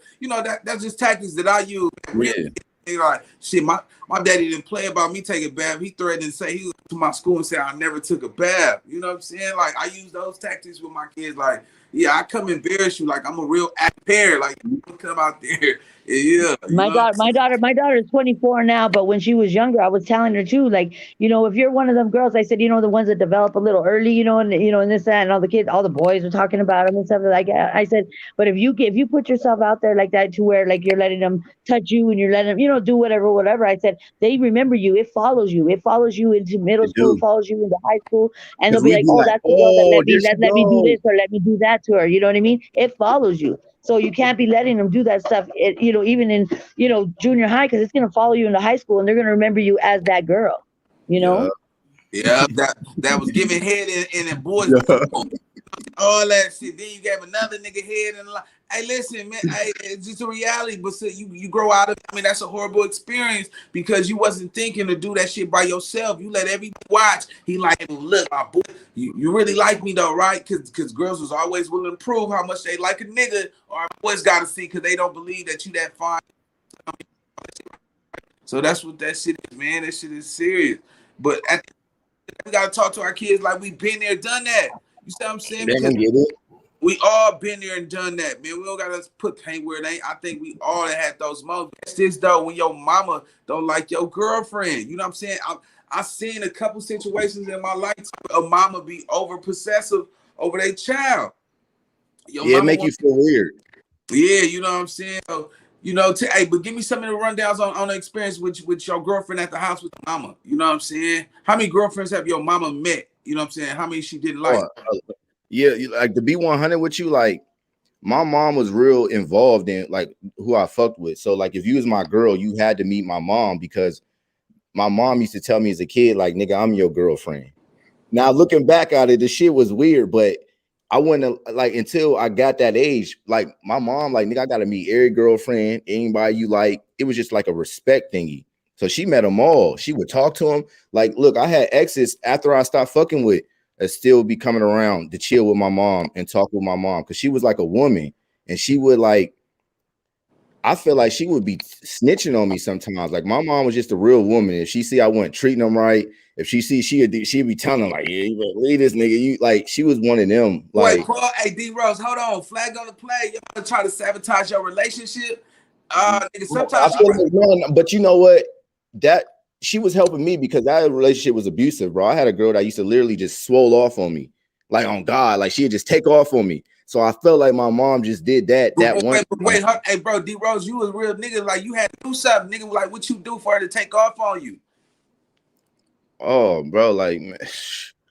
S1: That's just tactics that I use.
S2: Yeah.
S1: Like shit, my daddy didn't play about me taking a bath. He threatened and say he went to my school and said I never took a bath. You know what I'm saying? Like I use those tactics with my kids. Like I come embarrass you. Like I'm a real parent. Like you come out there. Yeah,
S3: My daughter, my daughter is 24 now, but when she was younger, I was telling her too, like, if you're one of them girls, I said, the ones that develop a little early, and this, that, and all the kids, all the boys were talking about them and stuff like that. I said, but if you put yourself out there like that to where like you're letting them touch you and you're letting them, do whatever. I said, they remember you. It follows you. It follows you into middle
S2: They
S3: school. It
S2: do.
S3: follows you into high school. And they'll
S2: Because
S3: be
S2: we
S3: like,
S2: be
S3: oh,
S2: like,
S3: that's the girl that
S2: oh, there she
S3: let me do
S2: go.
S3: this or let me do that to her. You know what I mean? It follows you. So you can't be letting them do that stuff, even in, junior high, because it's going to follow you into high school and they're going to remember you as that girl, you
S2: Yeah.
S3: know?
S1: yeah. That was giving head in the boys'
S2: Yeah.
S1: room. All that shit. Then you gave another nigga head and like, hey, listen, man, hey, it's just a reality. But so you grow out of it. I mean, that's a horrible experience because you wasn't thinking to do that shit by yourself. You let everybody watch. He like, look, my boy, you really like me though, right? Because girls was always willing to prove how much they like a nigga, or boys got to see because they don't believe that you that fine. So that's what that shit is, man. That shit is serious. But we gotta talk to our kids like we been there, done that. You see what I'm saying?
S2: They
S1: Because
S2: don't get it.
S1: we all been there and done that, man. We don't gotta put paint where it ain't. I think we all had those moments. That's this though, when your mama don't like your girlfriend. You know what I'm saying? I've seen a couple situations in my life a mama be over possessive over their child. Your
S2: Yeah, it
S1: mama
S2: make you
S1: want,
S2: feel weird.
S1: yeah, you know what I'm saying? So, hey, but give me some of the rundowns on the experience with your girlfriend at the house with the mama. You know what I'm saying? How many girlfriends have your mama met? You know what I'm saying? How many she didn't
S2: Oh,
S1: like?
S2: yeah, like to be 100 with you, like my mom was real involved in like who I fucked with. So like if you was my girl, you had to meet my mom because my mom used to tell me as a kid, like, nigga, I'm your girlfriend. Now looking back at it, the shit was weird, but I wouldn't like until I got that age. Like my mom, like nigga, I gotta meet every girlfriend, anybody you like. It was just like a respect thingy. So she met them all. She would talk to them. Like, look, I had exes after I stopped fucking with, that still be coming around to chill with my mom and talk with my mom because she was like a woman and she would like. I feel like she would be snitching on me sometimes. Like my mom was just a real woman. If she see I wasn't treating them right, if she see she'd be telling them like, yeah, you better leave this nigga. You like she was one of them.
S1: Wait,
S2: Like
S1: Paul, hey D Rose, hold on. Flag on the play. You want to try to sabotage your relationship? Nigga,
S2: I
S1: sometimes
S2: feel like no, but you know what? That she was helping me because that relationship was abusive, bro. I had a girl that used to literally just swole off on me, like on God, like she'd just take off on me. So I felt like my mom just did that.
S1: but
S2: That one.
S1: hey, bro, D Rose, you was a real nigga. Like you had to do something, nigga. Like what you do for her to take off on you?
S2: Oh, bro, like man,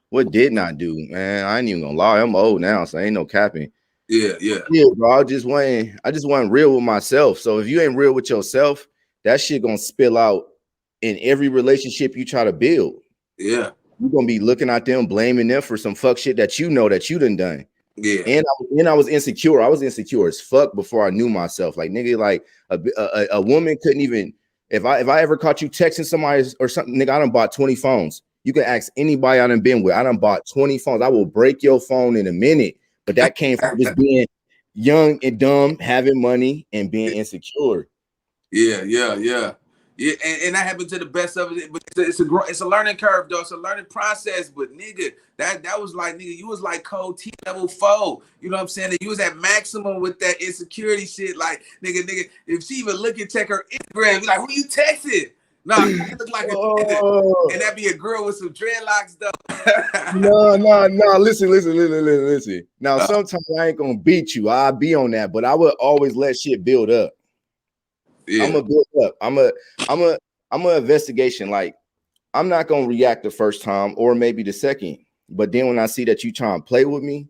S2: what didn't I do, man? I ain't even gonna lie. I'm old now, so ain't no capping.
S1: Yeah, yeah,
S2: Yeah, bro. I just wasn't real with myself. So if you ain't real with yourself, that shit gonna spill out in every relationship you try to build.
S1: yeah,
S2: You're gonna be looking at them, blaming them for some fuck shit that you know that you done.
S1: yeah.
S2: And I was insecure. I was insecure as fuck before I knew myself. Like nigga, like a woman couldn't even if I ever caught you texting somebody or something, nigga, I done bought 20 phones. You can ask anybody I done been with. I done bought 20 phones. I will break your phone in a minute. But that came from just being young and dumb, having money, and being insecure.
S1: Yeah, yeah, yeah, yeah, and that happened to the best of it. But it's a learning curve, though. It's a learning process. But nigga, that was like nigga, you was like cold T level 4. You know what I'm saying? That you was at maximum with that insecurity shit. Like nigga, if she even look and check her Instagram, be like, who you texting? Nah, that look like a nigga,
S2: Oh
S1: and that be a girl with some dreadlocks though.
S2: no. Listen. Now, sometimes I ain't gonna beat you. I'll be on that, but I would always let shit build up. I'm
S1: Yeah,
S2: gonna build up. I'm a investigation. Like I'm not gonna react the first time or maybe the second. But then when I see that you trying to play with me,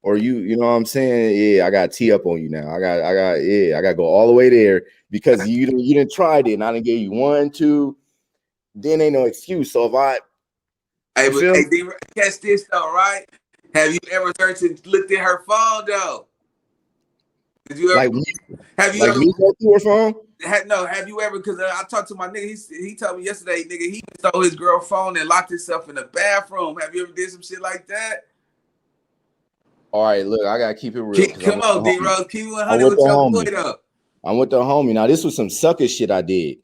S2: or you know what I'm saying? Yeah, I got to tee up on you now. I got to go all the way there because you didn't try it and I didn't give you 1, 2. Then ain't no excuse. So if I,
S1: hey,
S2: you
S1: but
S2: feel me?
S1: hey, D, catch this though, right? Have you ever searched and looked at her phone though? Did you ever?
S2: Like me,
S1: Have you
S2: like
S1: ever?
S2: me go through her phone.
S1: No, have you ever? Because I talked to my nigga. He told me yesterday, nigga, he stole his girl phone and locked himself in the bathroom. Have you ever did some shit like that?
S2: All right, look, I gotta keep it real because I'm
S1: Come
S2: with the
S1: on, D
S2: homie.
S1: Rose, keep it
S2: I'm
S1: 100
S2: with the
S1: with your boy
S2: homie.
S1: though.
S2: I'm with the homie. Now, this was some sucker shit I did.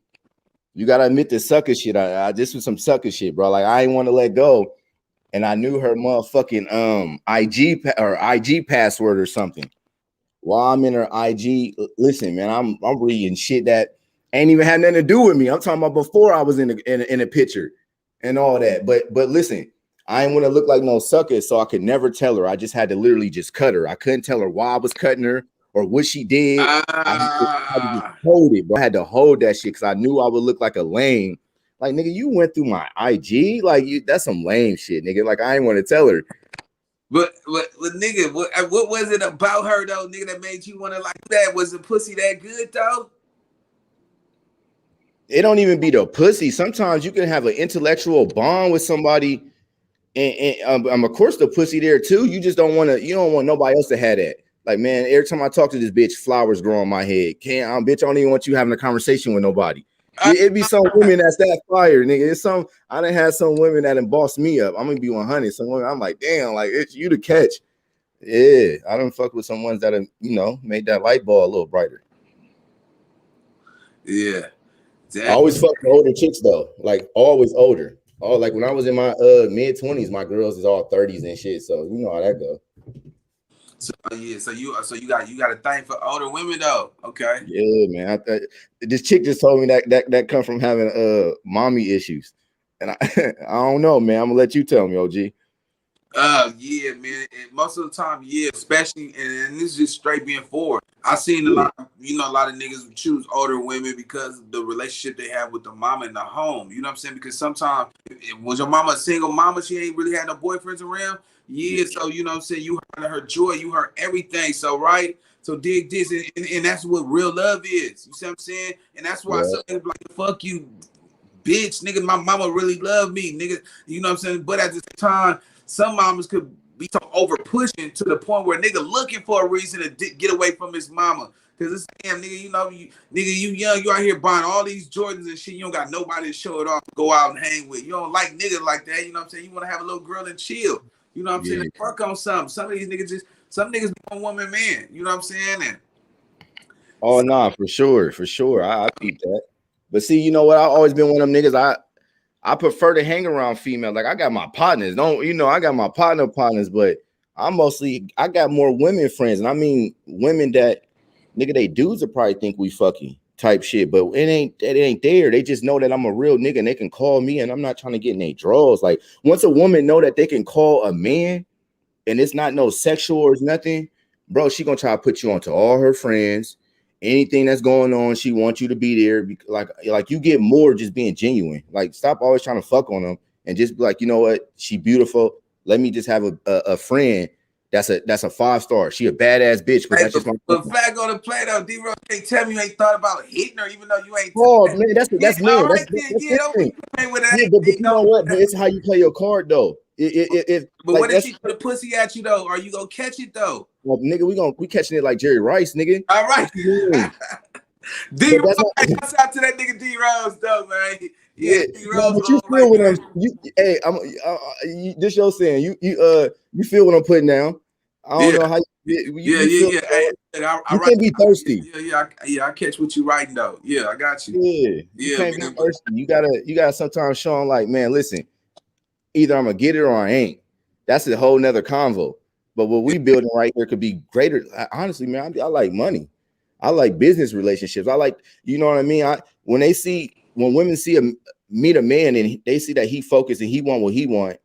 S2: You gotta admit the sucker shit. This was some sucker shit, bro. Like I ain't want to let go, and I knew her motherfucking IG password or something. While I'm in her IG, listen, man, I'm reading shit that ain't even had nothing to do with me. I'm talking about before I was in a picture and all that. But listen, I ain't want to look like no sucker, so I could never tell her. I just had to literally just cut her. I couldn't tell her why I was cutting her or what she did. I had to just
S1: Ah,
S2: hold it, bro. I had to hold that shit because I knew I would look like a lame. Like, nigga, you went through my IG. Like, that's some lame shit, nigga. Like, I ain't want to tell her.
S1: but nigga, what was it about her though, nigga, that made you want to like that? Was the pussy that good though?
S2: It don't even be the pussy. Sometimes you can have an intellectual bond with somebody, and of course the pussy there too. You just don't want to. You don't want nobody else to have that. Like, man, every time I talk to this bitch, flowers grow on my head. Can't, bitch, I don't even want you having a conversation with nobody. It be some women that's that fire, nigga. It's some I done had some women that done bossed me up. I'm gonna be 100. Some women, I'm like, damn, like it's you to catch. Yeah, I don't fuck with some ones that have, made that light bulb a little brighter.
S1: Yeah.
S2: I always fuck with older chicks though, like always older. Oh, like when I was in my mid 20s, my girls is all 30s and shit. So you know how that go.
S1: So yeah, so you got a thing for older women though. Okay.
S2: Yeah, man. This chick just told me that come from having mommy issues, and I I don't know, man. I'm gonna let you tell me, OG.
S1: Yeah, man. And most of the time, yeah, especially, and this is just straight being forward. I seen a
S2: Yeah,
S1: lot, a lot of niggas choose older women because of the relationship they have with the mama in the home. You know what I'm saying? Because sometimes, was your mama a single mama? She ain't really had no boyfriends around.
S2: yeah,
S1: Yeah, so you know what I'm saying? You heard her joy, you heard everything. So right, so dig this, and that's what real love is. You see what I'm saying? And that's why
S2: yeah,
S1: some niggas be like, fuck you, bitch, nigga, my mama really loved me, nigga. You know what I'm saying? But at the same time, some mamas could be so over pushing to the point where nigga looking for a reason to get away from his mama. Cause it's damn nigga, nigga, you young, you out here buying all these Jordans and shit. You don't got nobody to show it off, go out and hang with. You don't like niggas like that. You know what I'm saying? You want to have a little girl and chill. You know what I'm saying?
S2: yeah.
S1: Work on something. Some niggas be one woman man. You know what I'm saying? And
S2: Oh nah, for sure, for sure. I peep that. But see, you know what? I always been one of them niggas. I prefer to hang around female. Like I got my partners. Don't you know? I got my partners, but I got more women friends, and I mean women that nigga they dudes will probably think we fucking type shit, but it ain't there. They just know that I'm a real nigga, and they can call me, and I'm not trying to get in their draws. Like once a woman know that they can call a man, and it's not no sexual or nothing, bro, she gonna try to put you onto all her friends. Anything that's going on, she wants you to be there. Like you get more just being genuine. Like stop always trying to fuck on them and just be like, you know what? She beautiful. Let me just have a friend that's a 5-star. She a badass bitch, but
S1: hey,
S2: that's just my
S1: but flag on the play though, D-Rose can't tell me you ain't thought about hitting her, even though you ain't.
S2: oh man. That's
S1: Yeah,
S2: men.
S1: all right then.
S2: That's
S1: Yeah, don't be
S2: different.
S1: playing with it.
S2: Yeah,
S1: Ain't
S2: but
S1: big
S2: you know
S1: no.
S2: what? But it's how you play your card though. If
S1: But
S2: like
S1: what if
S2: that's
S1: she put a pussy at you though? Are you gonna catch it though?
S2: well, nigga, we catching it like Jerry Rice, nigga.
S1: All right.
S2: What you mean?
S1: D
S2: But
S1: Rose,
S2: that's
S1: hey,
S2: not.
S1: shout out to that nigga D Rose though, man. Yeah,
S2: Yeah,
S1: D
S2: no,
S1: Rose
S2: but you
S1: on
S2: feel
S1: like
S2: what I'm.
S1: that.
S2: Hey, this your saying. You feel what I'm putting down. I don't
S1: Yeah,
S2: know how
S1: yeah,
S2: you
S1: yeah,
S2: feel.
S1: yeah. Hey, look, I
S2: You
S1: write.
S2: can't be thirsty.
S1: Yeah, I catch what you writing though. Yeah, I got you.
S2: Yeah, you
S1: Yeah,
S2: can't be
S1: man. But
S2: thirsty. You gotta sometimes show them like, man, listen, either I'm gonna get it or I ain't. That's a whole nother convo. But what we building right here could be greater. Honestly, man, I like money. I like business relationships. I like, you know what I mean. When women see meet a man and they see that he focused and he want what he want,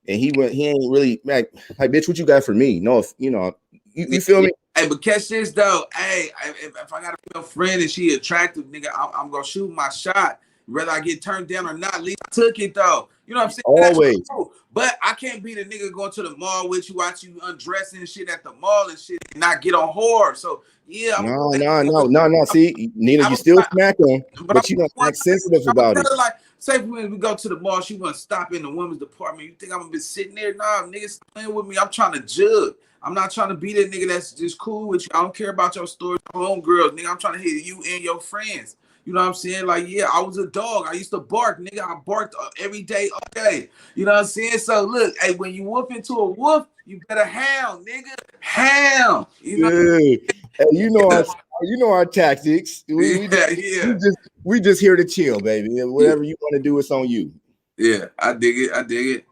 S2: and he ain't really like bitch, what you got for me? No, if you know,
S1: yeah,
S2: you feel
S1: yeah.
S2: me?
S1: Hey, but catch this though. Hey, if I got a female friend and she attractive, nigga, I'm gonna shoot my shot. Whether I get turned down or not, at least I took it though. You know what I'm saying? That's
S2: Always.
S1: cool. But I can't be the nigga going to the mall with you, watch you undressing and shit at the mall and shit, and not get on whore. So yeah, I'm
S2: No,
S1: like,
S2: no, no, no, no. See, Nina, you still
S1: I'm
S2: smack them,
S1: but I'm
S2: but you don't
S1: one
S2: act sensitive
S1: I'm gonna
S2: about it.
S1: tell her like, say when we go to the mall, she wanna stop in the women's department. You think I'm gonna be sitting there? Nah, niggas playing with me. I'm trying to judge. I'm not trying to be that nigga that's just cool with you. I don't care about your stories, homegirls, nigga. I'm trying to hit you and your friends. You know what I'm saying? Like, yeah, I was a dog. I used to bark, nigga. I barked every day, all day. You know what I'm saying? So look, hey, when you whoop into a wolf, you better hound, nigga. Hound. You know?
S2: Yeah. Hey, you know our tactics. We just
S1: Yeah,
S2: we
S1: yeah.
S2: just we just here to chill, baby. And
S1: Yeah.
S2: whatever you want to do, it's on you.
S1: Yeah, I dig it. I dig it.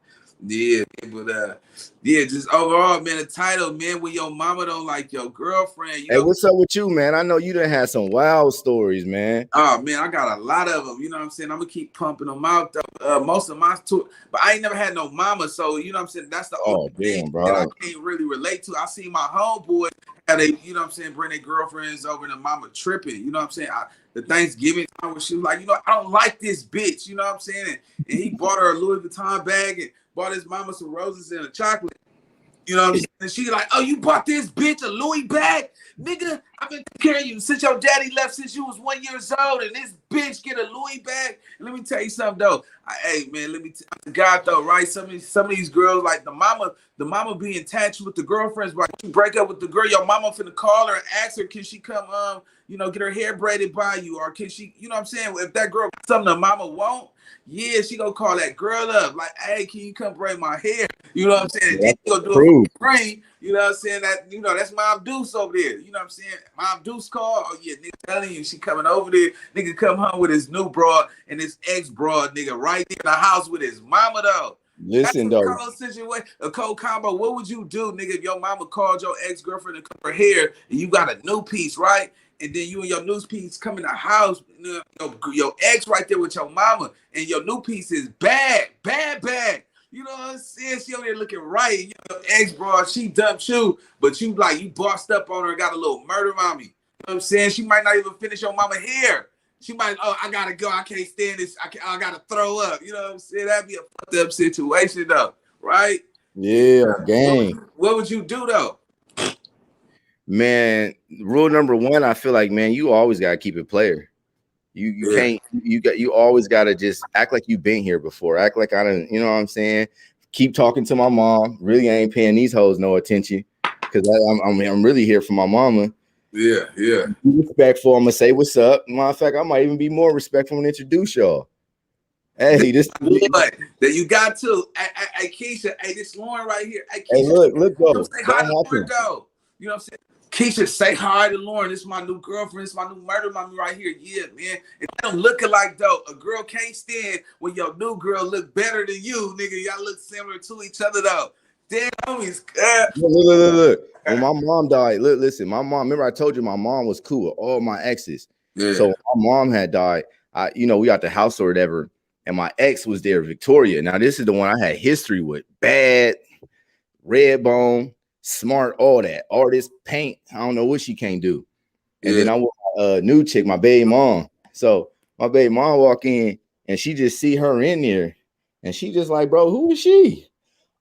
S1: Yeah, but yeah, just overall, man, the title, man, when your mama don't like your girlfriend, you
S2: Hey,
S1: know.
S2: what's up with you, man? I know you done had some wild stories, man.
S1: Oh man, I got a lot of them. You know what I'm saying? I'm gonna keep pumping them out. Though. Most of my tour, but I ain't never had no mama, so you know what I'm saying. That's the only
S2: Oh,
S1: thing
S2: damn,
S1: that I
S2: bro.
S1: can't really relate to. I seen my homeboy how they, you know what I'm saying, bring their girlfriends over and the mama tripping. You know what I'm saying? The Thanksgiving time when she was like, I don't like this bitch. You know what I'm saying? And he bought her a Louis Vuitton bag and bought his mama some roses and a chocolate. You know what I'm saying? And she like, oh, you bought this bitch a Louis bag? Nigga, I've been taking care of you since your daddy left since you was 1 year old, and this bitch get a Louis bag. And let me tell you something though. Hey man, let me God though, right? Some of these girls, like the mama be attached with the girlfriends. Like you break up with the girl, your mama finna call her and ask her, can she come get her hair braided by you? Or can she, you know what I'm saying? If that girl got something the mama won't, yeah, she gonna call that girl up, like, hey, can you come braid my hair? You know what I'm saying? And then
S2: That's
S1: you gonna do it
S2: true.
S1: for free. You know what I'm saying? That that's Mom Deuce over there. You know what I'm saying? Mom Deuce called. Oh yeah, nigga telling you she coming over there. Nigga come home with his new broad and his ex broad nigga right there in the house with his mama though. That's
S2: Listen
S1: a
S2: though,
S1: cold situation, a cold combo. What would you do, nigga, if your mama called your ex-girlfriend to cut her hair and you got a new piece, right? And then you and your new piece come in the house, your ex right there with your mama, and your new piece is bad, bad, bad. You know what I'm saying? She over there looking right. Your ex, bro, she dumped you, but you bossed up on her and got a little murder mommy. You know what I'm saying? She might not even finish your mama hair. She might, oh, I gotta go. I can't stand this. I gotta throw up. You know what I'm saying? That'd be a fucked up situation, though, right?
S2: yeah, gang.
S1: What would you do though?
S2: Man, rule number one, I feel like, man, you always gotta keep it player. You
S1: Yeah,
S2: can't you always gotta just act like you've been here before. Act like I don't, you know what I'm saying? Keep talking to my mom. Really ain't paying these hoes no attention because I'm really here for my mama.
S1: yeah, yeah.
S2: Be respectful. I'm gonna say what's up. Matter of fact, I might even be more respectful and introduce y'all. Hey, this
S1: Good. That you got to. Hey, Keisha. Hey, this Lauren right here. Hey,
S2: hey,
S1: Keisha.
S2: look,
S1: Come
S2: though.
S1: say hi to
S2: That
S1: Lauren,
S2: happened.
S1: though. You know what I'm saying? Keisha, say hi to Lauren. This is my new girlfriend. This is my new murder mommy right here. Yeah, man. And they don't look alike, though. A girl can't stand when your new girl look better than you, nigga. Y'all look similar to each other, though. Damn, homies.
S2: Look. When my mom died, listen, my mom, remember I told you my mom was cool with all my exes.
S1: Yeah.
S2: So when my mom had died, we got the house or whatever, and my ex was there, Victoria. Now, this is the one I had history with. Bad, red bone, smart, all that. Artist, paint. I don't know what she can't do. And
S1: Yeah.
S2: then I was a new chick, my baby mom. So my baby mom walk in and she just see her in there. And she just like, bro, who is she?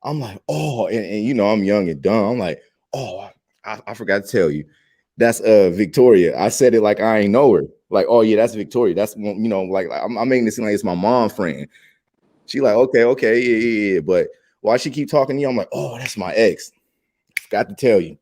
S2: I'm like, oh, and I'm young and dumb. I'm like, oh, I forgot to tell you. That's Victoria. I said it like I ain't know her. Like, oh yeah, that's Victoria. That's like I'm making this seem like it's my mom friend. She like, okay, yeah. But why she keep talking to you? I'm like, oh, that's my ex. Forgot to tell you.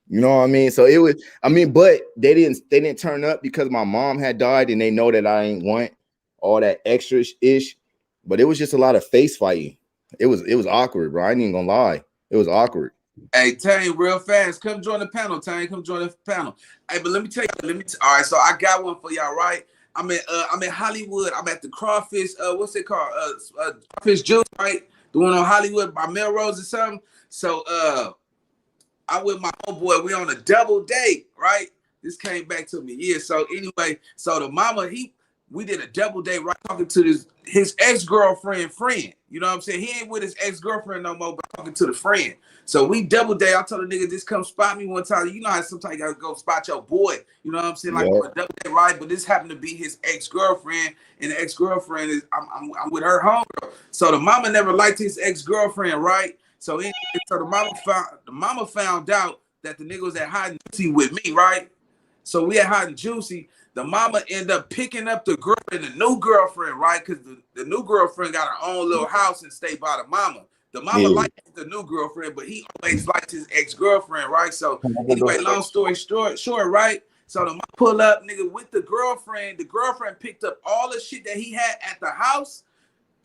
S2: You know what I mean? So it was, but they didn't turn up because my mom had died and they know that I ain't want all that extra ish. But it was just a lot of face fighting. It was awkward, bro. I ain't even gonna lie. It was awkward.
S1: Hey, Tane, real fast. Come join the panel, Tane. Come join the panel. Hey, but let me tell you. All right, so I got one for y'all, right? I'm in Hollywood. I'm at the Crawfish. What's it called? Crawfish Juice, right? The one on Hollywood by Melrose or something. So I with my homeboy. We on a double date, right? This came back to me. Yeah. So anyway, so the mama, we did a double date, right? Talking to his ex-girlfriend friend. You know what I'm saying? He ain't with his ex-girlfriend no more, but talking to the friend. So we double date. I told the nigga, just come spot me one time. You know how sometimes you gotta go spot your boy. You know what I'm saying? Like
S2: Yeah.
S1: on a double date, right? But this happened to be his ex-girlfriend, and the ex-girlfriend is I'm with her homegirl. So the mama never liked his ex-girlfriend, right? So the mama found out that the nigga was at hot and juicy with me, right? So we at hot and juicy. The mama end up picking up the girl and the new girlfriend, right? Because the new girlfriend got her own little house and stay by the mama. The mama
S2: Yeah.
S1: likes the new girlfriend, but he always liked his ex-girlfriend, right? So anyway, long story short, right? So the mama pull up, nigga, with the girlfriend. The girlfriend picked up all the shit that he had at the house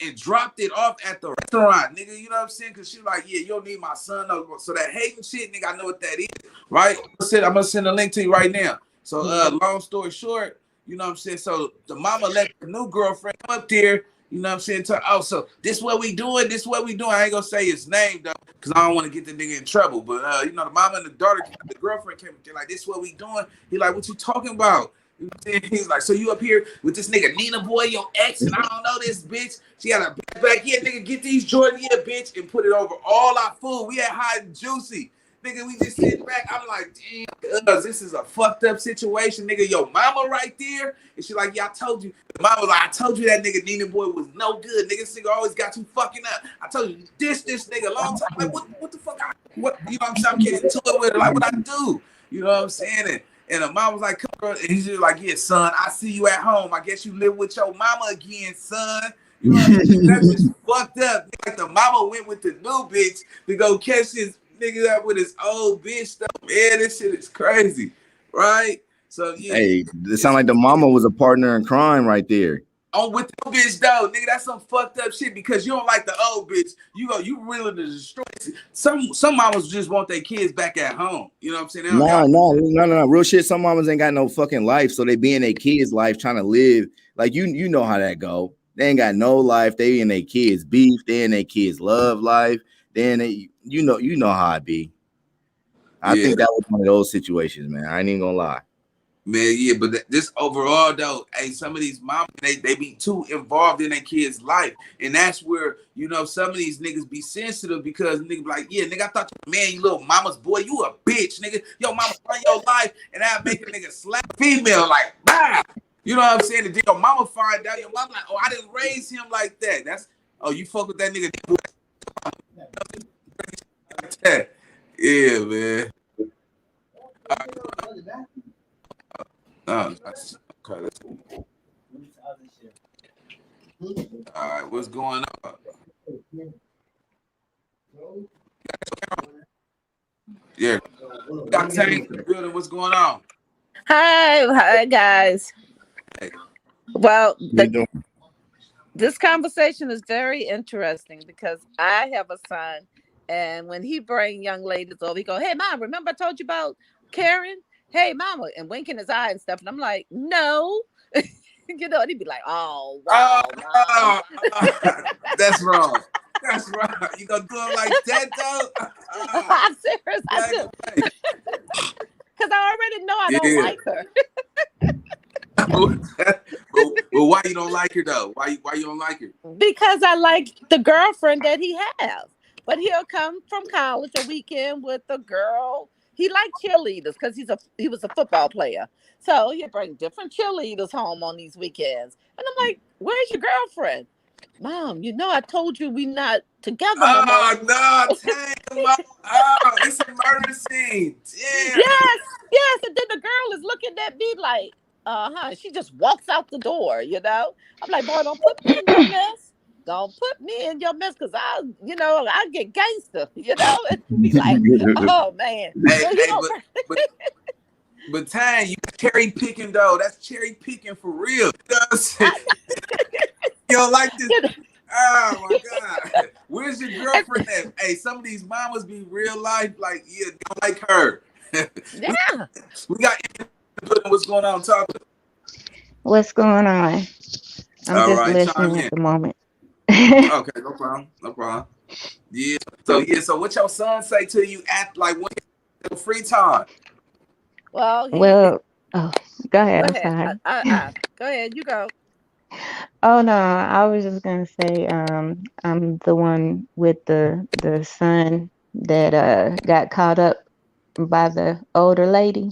S1: and dropped it off at the restaurant, nigga. You know what I'm saying? Because she like, yeah, you don't need my son. So that hating shit, nigga, I know what that is, right? I'm gonna send a link to you right now. So long story short, you know what I'm saying? So the mama let the new girlfriend come up there, you know what I'm saying? So this what we doing, I ain't gonna say his name though, because I don't want to get the nigga in trouble. But the mama and the daughter, the girlfriend came up there like, this what we doing. He like, what you talking about? You know what I'm saying? He's like, so you up here with this nigga Nina boy, your ex, and I don't know this bitch. She got a back here, nigga, get these Jordan here, bitch, and put it over all our food. We had hot and juicy. Nigga, we just sitting back. I'm like, damn, this is a fucked up situation, nigga. Your mama right there. And she like, yeah, I told you. The mama was like, I told you that nigga Nina boy was no good. Nigga, this nigga always got you fucking up. I told you this nigga a long time. Like, what the fuck? What, you know what I'm saying? I'm getting into it with her. Like, what I do? You know what I'm saying? And the mom was like, come on. And he's just like, yeah, son, I see you at home. I guess you live with your mama again, son. You know what I'm saying? That's just fucked up. Like the mama went with the new bitch to go catch his nigga up with his old bitch stuff. Man, this shit is crazy. Right? So yeah,
S2: Hey, it sounded like the mama was a partner in crime right there.
S1: on with the bitch though, nigga. That's some fucked up shit because you don't like the old bitch. You willing to destroy it. Some mamas just want their kids back at home. You know what I'm saying? They don't
S2: No,
S1: got
S2: no, no, no, no. Real shit. Some mamas ain't got no fucking life, so they be in their kids' life trying to live. Like you know how that go. They ain't got no life. They in their kids' beef. They in their kids' love life. Then you know how it be. I
S1: yeah.
S2: think that was one of those situations, man. I ain't even gonna lie.
S1: Man, yeah, but this overall though, hey, some of these moms they be too involved in their kids' life, and that's where some of these niggas be sensitive because nigga be like, yeah, nigga, I thought you man, you little mama's boy, you a bitch, nigga, your mama run your life, and I make a nigga slap female like, bah! You know what I'm saying? And then your mama find out, your mama like, oh, I didn't raise him like that. That's you fuck with that nigga. Yeah, man. Oh, okay, let's all right, what's going on? Yeah, got Tank in the building. What's going on?
S4: Hi guys.
S1: Hey,
S4: Well,
S2: You doing?
S4: this conversation is very interesting because I have a son, and when he bring young ladies over, he go, "Hey, mom, remember I told you about Karen? Hey, mama," and winking his eye and stuff, and I'm like, "No." And he'd be like, "Oh,
S1: oh,
S4: wow, mom."
S1: that's wrong. That's wrong. You gonna do it like that though?
S4: I'm serious, I
S1: Take
S4: do,
S1: away.
S4: because I already know I don't
S1: Yeah.
S4: like her.
S1: but why you don't like her though? Why you don't like her?
S4: Because I like the girlfriend that he has. But he'll come from college a weekend with a girl. He liked cheerleaders because he was a football player. So he'll bring different cheerleaders home on these weekends. And I'm like, "Where's your girlfriend?" "Mom, I told you we not together no more."
S1: Oh no, Tank, oh, it's a murder scene. Damn.
S4: Yes, yes. And then the girl is looking at me like, "Uh-huh." She just walks out the door. I'm like, "Boy, don't put me in your mess. Don't put me in your mess, because I get gangster. And be like, "Oh man."
S1: Hey,
S4: So
S1: hey, but but Tang, you cherry picking though. That's cherry picking for real. You know what I'm saying?
S4: I,
S1: You don't like this.
S4: you know,
S1: Oh my God. Where's your
S4: and-
S1: girlfriend at? Hey, some of these mamas be real life, like, yeah, don't like her.
S4: yeah.
S1: We got what's going on, talk.
S3: What's going on? I'm
S1: All
S3: just
S1: right, chime
S3: listening at
S1: in.
S3: the moment.
S1: Okay, no problem. No problem. Yeah. So what your son say to you at like when your free time?
S4: Well,
S3: Well, oh, go ahead.
S4: go
S3: I'm
S4: ahead.
S3: sorry.
S4: Go ahead. You go.
S3: Oh no, I was just gonna say, I'm the one with the son that got caught up by the older lady.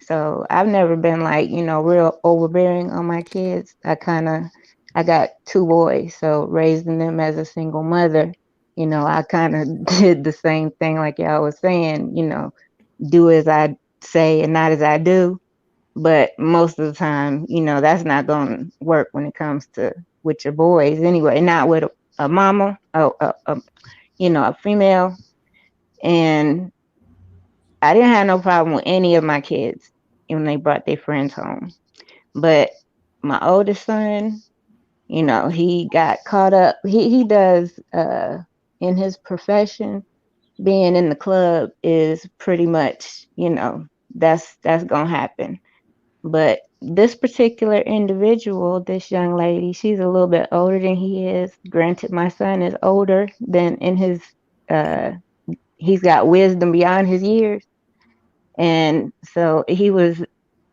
S3: So I've never been like, real overbearing on my kids. I got two boys, so raising them as a single mother, I kind of did the same thing like y'all was saying, do as I say and not as I do. But most of the time, that's not going to work when it comes to with your boys anyway, not with a mama, a female. And I didn't have no problem with any of my kids when they brought their friends home. But my oldest son, he got caught up. He does in his profession, being in the club is pretty much, that's gonna happen. But this particular individual, this young lady, she's a little bit older than he is. Granted, my son is older than in his uh he's got wisdom beyond his years. And so he was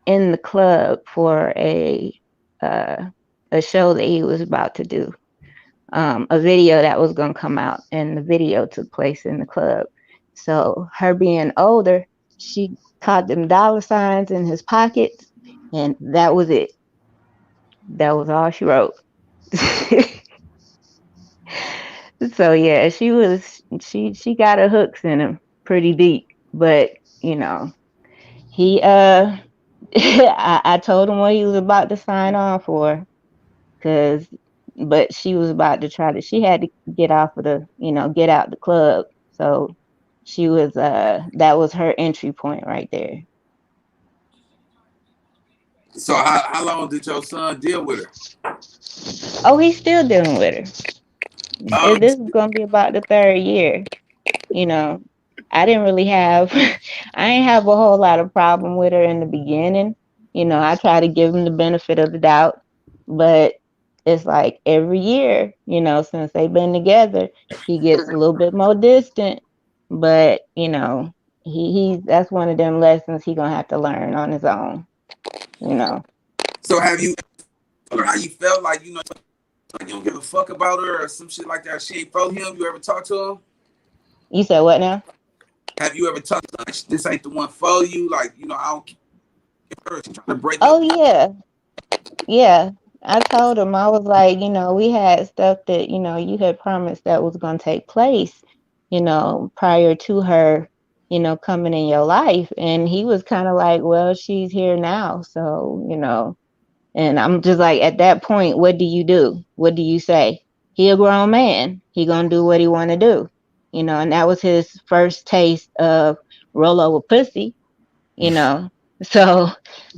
S3: in the club for uh, a show that he was about to do, a video that was going to come out, and the video took place in the club. So her being older, she caught them dollar signs in his pockets, and that was it. That was all she wrote. So yeah, she got her hooks in him pretty deep, but you know he I told him what he was about to sign on for, cause but she was about to she had to get off of get out the club. So she was that was her entry point right there.
S1: So how long did your son deal with her?
S5: Oh, he's still dealing with her.
S1: Oh,
S5: This is gonna be about the third year. You know, I didn't really have, I ain't have a whole lot of problem with her in the beginning. I try to give him the benefit of the doubt, but it's like every year, since they've been together, he gets a little bit more distant. But he that's one of them lessons he gonna have to learn on his own. You know.
S1: so have you or how you felt like like you don't give a fuck about her or some shit like that? She ain't for him. You ever talk to him?
S5: You said what now?
S1: Have you ever talked to her? This ain't the one for you? Like I don't care. Her. She's trying to break
S5: Oh
S1: up.
S5: yeah, yeah. I told him, I was like, we had stuff that, you had promised that was going to take place, prior to her, coming in your life. And he was kind of like, well, she's here now. So, and I'm just like, at that point, what do you do? What do you say? He a grown man. He going to do what he want to do, and that was his first taste of roll over pussy, you know. So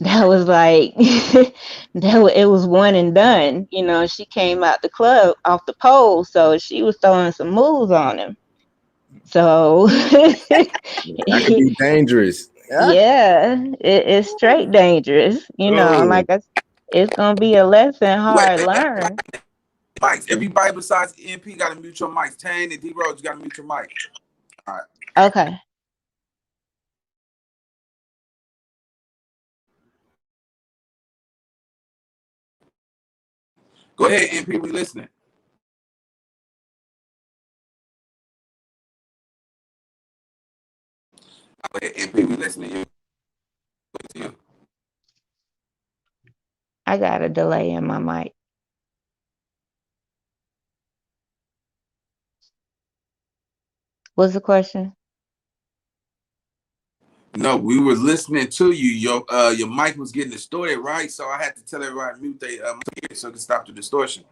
S5: that was like it was one and done. She came out the club off the pole, so she was throwing some moves on him. So
S2: That could be dangerous. Yeah.
S5: yeah, it's straight dangerous.
S2: Oh,
S5: It's gonna be a lesson
S1: Wait,
S5: hard learned.
S1: mics. Everybody besides MP got to mute your mics. Tane and D Rose, you got to mute your mic. All right.
S5: Okay.
S1: Go ahead, MP. We listening. Go ahead, MP. We listening. You.
S5: I got a delay in my mic. What's the question?
S1: No, we were listening to you. Your mic was getting distorted, right? So I had to tell everybody to mute they so it can stop the distortion.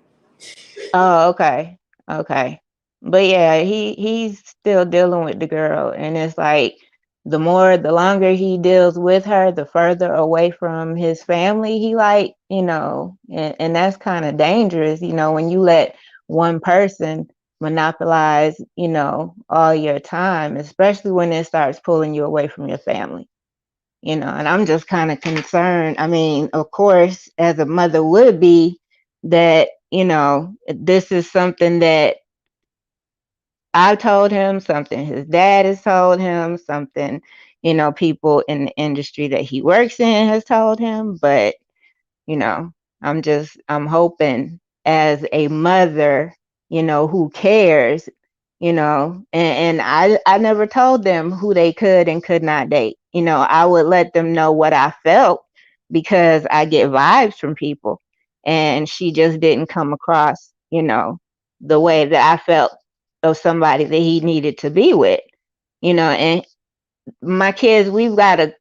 S5: Oh, okay. Okay. But yeah, he's still dealing with the girl, and it's like the longer he deals with her, the further away from his family he like, and that's kind of dangerous, when you let one person monopolize, all your time, especially when it starts pulling you away from your family. And I'm just kind of concerned. I mean, of course, as a mother would be, that, this is something that I told him, something his dad has told him, something, people in the industry that he works in has told him. But you know I'm hoping, as a mother, who cares, and I never told them who they could and could not date. I would let them know what I felt, because I get vibes from people, and she just didn't come across, the way that I felt of somebody that he needed to be with. And my kids, we've got a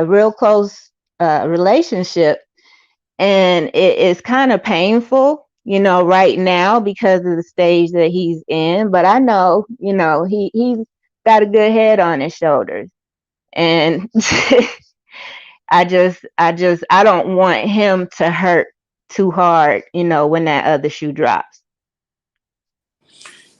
S5: real close relationship, and it's kind of painful, right now, because of the stage that he's in. But I know, he's got a good head on his shoulders, and I don't want him to hurt too hard, when that other shoe drops.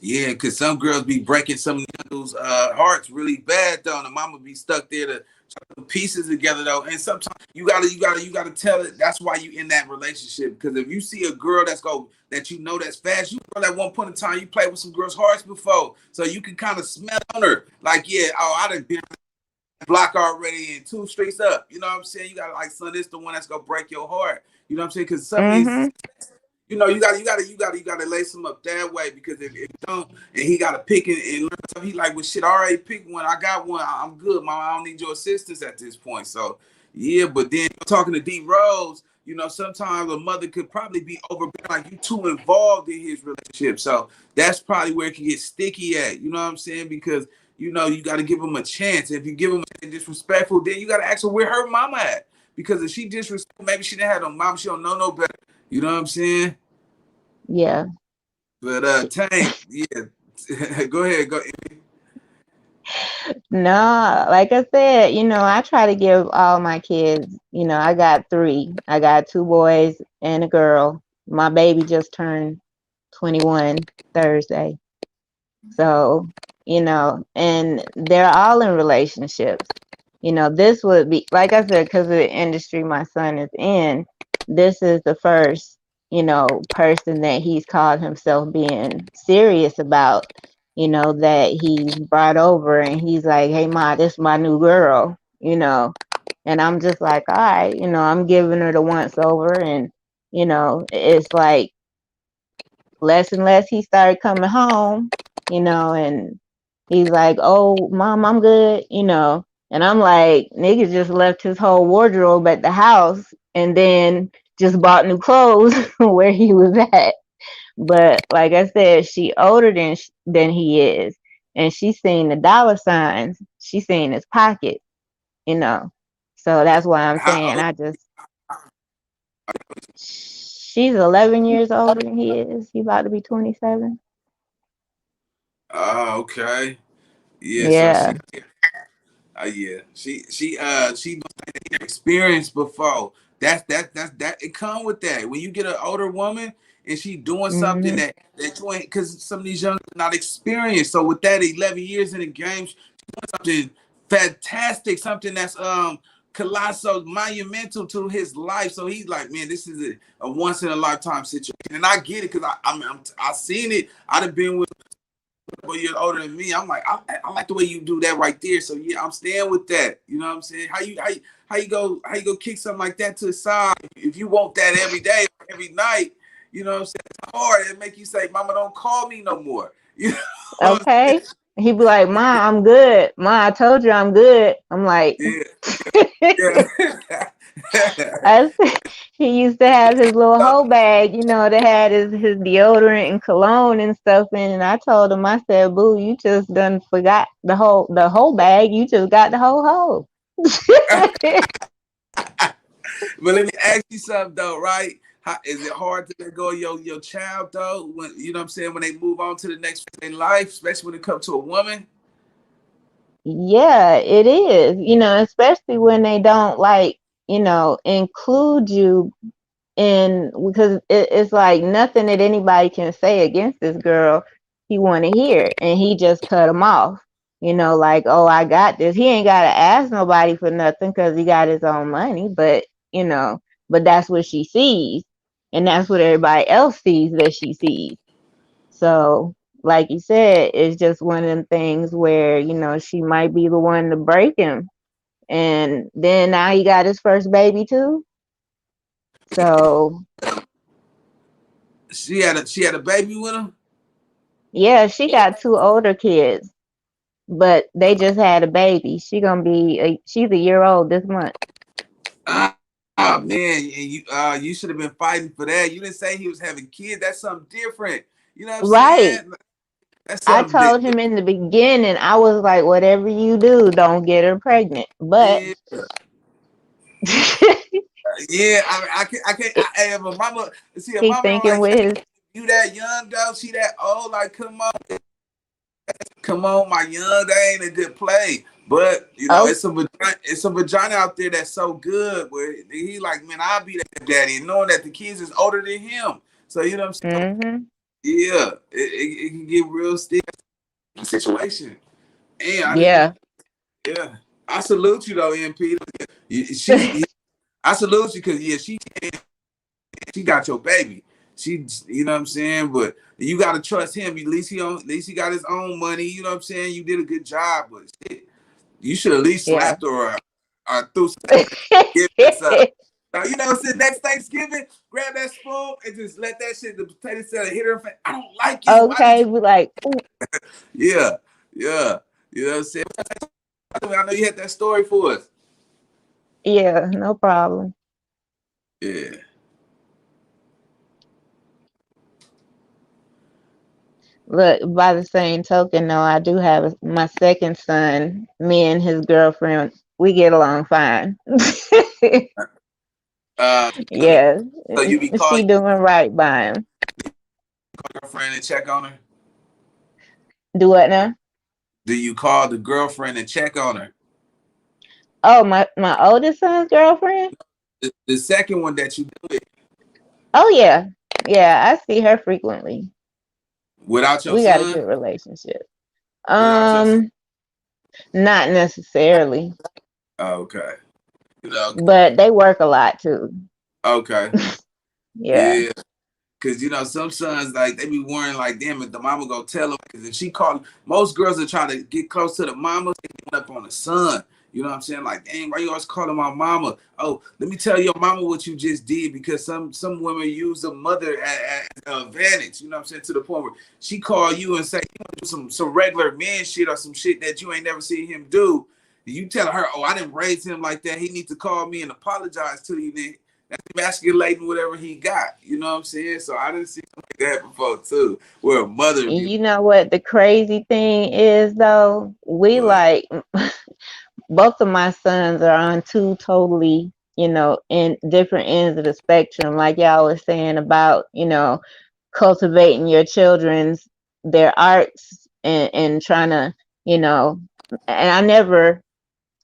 S1: Yeah, because some girls be breaking some of those hearts really bad though, and the mama be stuck there to try to put pieces together though. And sometimes you gotta tell it. That's why you in that relationship. Because if you see a girl that that's fast, you know at one point in time you played with some girls' hearts before, so you can kind of smell on her. Like, yeah, oh, I done been block already and two streets up. You know what I'm saying? You gotta like, son, this the one that's gonna break your heart. You know what I'm saying? Because some of these,
S5: Mm-hmm.
S1: you gotta lace him up that way, because if you don't, and he gotta pick and learn stuff, he like, well, shit, I already picked one. I got one. I'm good, mama. I don't need your assistance at this point. So yeah, but then talking to D Rose, sometimes a mother could probably be overbearing, like you too involved in his relationship. So that's probably where it can get sticky at. You know what I'm saying? Because you got to give him a chance. If you give him a disrespectful, then you got to ask her where her mama at. Because if she disrespectful, maybe she didn't have no mom. She don't know no better. You know what I'm saying?
S5: Yeah.
S1: But Tank, yeah, go ahead, go.
S5: No, like I said, I try to give all my kids, I got three. I got two boys and a girl. My baby just turned 21 Thursday. So, and they're all in relationships. This would be, like I said, because of the industry my son is in, this is the first, person that he's called himself being serious about, that he's brought over and he's like, hey, Ma, this is my new girl. And I'm just like, all right, I'm giving her the once over. And, it's like, less and less he started coming home, and he's like, oh, Mom, I'm good. And I'm like, nigga just left his whole wardrobe at the house and then just bought new clothes where he was at. But like I said, she older than he is, and she's seen the dollar signs. She's seen his pocket. So that's why I'm
S1: How
S5: saying
S1: old?
S5: she's 11 years older than he is. He about to be 27.
S1: Oh, okay. Yeah, so
S5: Yeah.
S1: she experienced before. That it come with that. When you get an older woman and she doing something
S5: Mhm.
S1: that you ain't, because some of these young not experienced. So with that 11 years in the game, she doing something fantastic, something that's colossal, monumental to his life. So he's like, man, this is a once in a lifetime situation, and I get it because I seen it. I'd have been with you're older than me. I'm like, I like the way you do that right there. So yeah, I'm staying with that. You know what I'm saying? How you go kick something like that to the side if you want that every day, every night. You know what I'm saying? It's hard. It make you say, Mama, don't call me no more. You know what I'm
S5: Okay. He'd be like, Ma, I'm good. Ma, I told you I'm good. I'm like,
S1: saying? Yeah, yeah.
S5: I, he used to have his little whole bag, that had his deodorant and cologne and stuff in. And I told him, I said, Boo, you just done forgot the whole bag. You just got the whole hole.
S1: But let me ask you something though, right? How, is it hard to let go of your child though? When you know what I'm saying, when they move on to the next phase in life, especially when it comes to a woman?
S5: Yeah, it is, especially when they don't include you. And because it's like nothing that anybody can say against this girl he want to hear, and he just cut him off. Like, oh, I got this. He ain't got to ask nobody for nothing because he got his own money. You know, but that's what she sees, and that's what everybody else sees that she sees. So, like you said, it's just one of them things where she might be the one to break him, and then now he got his first baby too. So
S1: She had a baby with him.
S5: yeah, she got two older kids, but they just had a baby. She's a year old this month.
S1: Oh man, you should have been fighting for that. You didn't say he was having kids. That's something different. You know what I'm
S5: Right.
S1: saying? That's
S5: I
S1: something
S5: told
S1: that
S5: him in the beginning, I was like, whatever you do, don't get her pregnant. But
S1: yeah, yeah. I have a mama. See, a
S5: he
S1: mama don't
S5: thinking
S1: like
S5: with his
S1: you that young though. She that old. Like, come on, my young. That ain't a good play. But
S5: oh,
S1: it's a vagina out there that's so good. Where he like, man, I'll be that daddy, and knowing that the kids is older than him. So you know what I'm saying?
S5: mm-hmm.
S1: Yeah, it can get real sticky situation. And I didn't.
S5: Yeah.
S1: Yeah, I salute you though, MP. She, I salute you because yeah, she got your baby. She, you know what I'm saying. But you gotta trust him. At least he got his own money. You know what I'm saying. You did a good job, but shit, you should at least
S5: Yeah.
S1: slapped her or threw some gift or something. You know what I'm saying? Next Thanksgiving, grab that spoon and just let that shit, the potato salad hit her face. I don't like you. Why did
S5: Okay,
S1: you?
S5: be like, ooh,
S1: Yeah, yeah. You know what I'm saying? I know you had that story for us.
S5: yeah, no problem.
S1: Yeah.
S5: Look, by the same token, though, I do have my second son. Me and his girlfriend, we get along fine.
S1: Uh,
S5: Yeah,
S1: so you be calling
S5: she doing right by him.
S1: your girlfriend and check on her?
S5: Do what now?
S1: Do you call the girlfriend and check on her?
S5: Oh, my oldest son's girlfriend.
S1: The second one that you do it
S5: Oh yeah, yeah. I see her frequently.
S1: without your
S5: We got a
S1: son,
S5: good relationship.
S1: without your son.
S5: Um, Not necessarily,
S1: Okay, you know,
S5: but they work a lot too.
S1: okay,
S5: Yeah.
S1: yeah. Cause you know some sons like they be worrying like, damn, if the mama go tell them. Cause if she call, most girls are trying to get close to the mama, they get up on the son. You know what I'm saying? Like, dang, why you always calling my mama? Oh, let me tell your mama what you just did, because some women use the mother at advantage. You know what I'm saying? To the point where she call you and say you want to do some regular man shit or some shit that you ain't never seen him do. You tell her, oh, I didn't raise him like that. He needs to call me and apologize to you. Then that's emasculating whatever he got. You know what I'm saying? So I didn't see something like that before too, where a mother
S5: And
S1: be
S5: you know what the crazy thing is though? We
S1: like,
S5: like both of my sons are on two totally, in different ends of the spectrum. Like y'all was saying about, cultivating your children's their arts and trying to, you know, and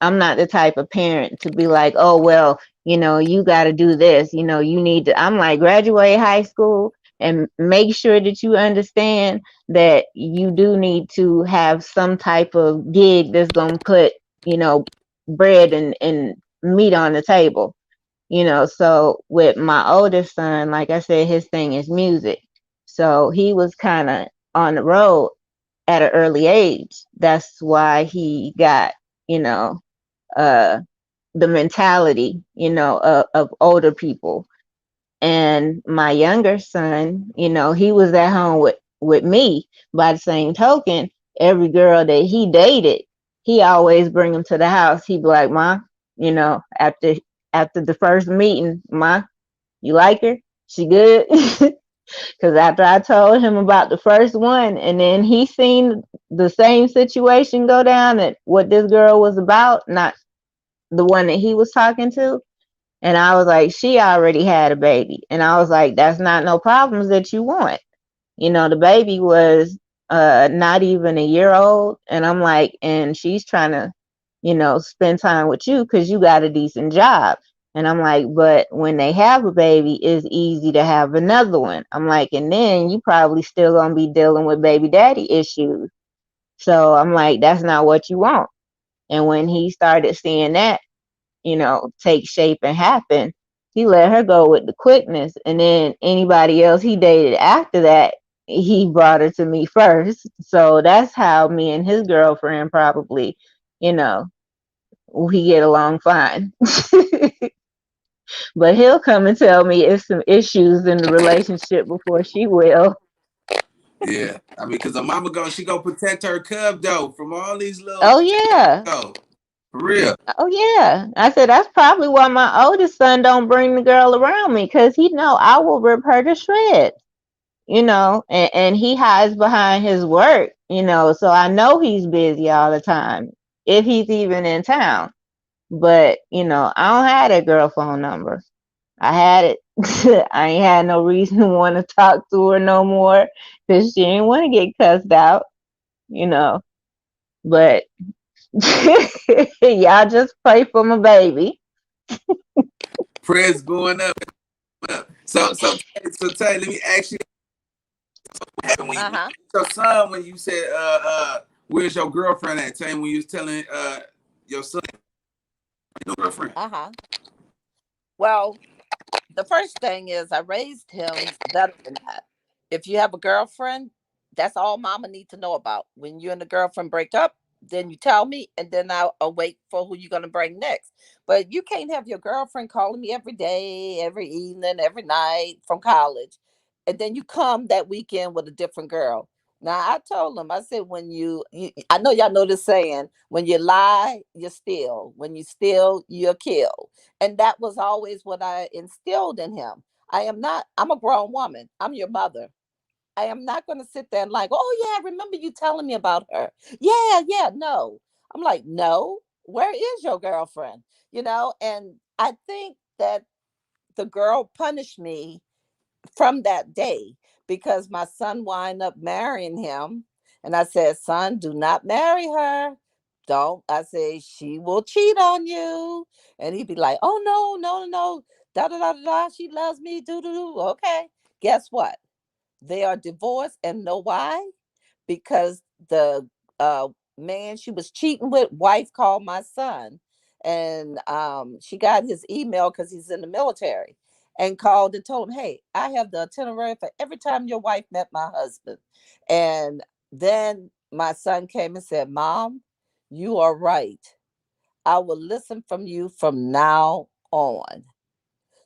S5: I'm not the type of parent to be like, oh, well, you got to do this, you need to. I'm like, graduate high school and make sure that you understand that you do need to have some type of gig that's going to put, you know, bread and meat on the table, So with my oldest son, like I said, his thing is music. So he was kind of on the road at an early age. That's why he got, you know, uh, the mentality, of older people. And my younger son, he was at home with me. By the same token, every girl that he dated, he always bring them to the house. He'd be like, "Ma, after the first meeting, Ma, you like her? She good?" Because after I told him about the first one, and then he seen the same situation go down, that what this girl was about, not the one that he was talking to. And I was like, she already had a baby. And I was like, that's not no problems that you want. The baby was not even a year old. And I'm like, and she's trying to, spend time with you because you got a decent job. And I'm like, but when they have a baby, it's easy to have another one. I'm like, and then you probably still gonna be dealing with baby daddy issues. So I'm like, that's not what you want. And when he started seeing that, take shape and happen, he let her go with the quickness. And then anybody else he dated after that, he brought her to me first. So that's how me and his girlfriend probably, you know, we get along fine. But he'll come and tell me it's some issues in the relationship before she will.
S1: yeah. I mean, cause the mama she go protect her cub though from all these little
S5: Oh yeah.
S1: go for real.
S5: Oh yeah. I said that's probably why my oldest son don't bring the girl around me, because he know I will rip her to shreds. And he hides behind his work, so I know he's busy all the time, if he's even in town. But, I don't have that girl phone number. I had it. I ain't had no reason to want to talk to her no more because she didn't want to get cussed out, you know. But y'all just pray for my baby.
S1: Prayers going up. So Tay, let me ask you what happened when you
S4: Uh-huh.
S1: your son when you said where's your girlfriend at? Tay, when you was telling your son your girlfriend.
S4: Uh-huh. Well, the first thing is I raised him better than that. If you have a girlfriend, that's all mama need to know about. When you and the girlfriend break up, then you tell me, and then I'll wait for who you're gonna bring next. But you can't have your girlfriend calling me every day, every evening, every night from college, and then you come that weekend with a different girl. Now I told him, I said, when I know y'all know the saying, when you lie, you steal. When you steal, you kill. And that was always what I instilled in him. I'm a grown woman. I'm your mother. I am not going to sit there and like, oh, yeah, I remember you telling me about her. Yeah, yeah, no. I'm like, no, where is your girlfriend? And I think that the girl punished me from that day because my son wind up marrying him. And I said, son, do not marry her. Don't. I say, she will cheat on you. And he'd be like, oh, no, no, no. Da da da da da. She loves me. Do do do. Okay. Guess what? They are divorced. And know why? Because the uh, man she was cheating with, wife, called my son, and she got his email because he's in the military, and called and told him, hey, I have the itinerary for every time your wife met my husband. And then my son came and said, mom, you are right. I will listen from you from now on.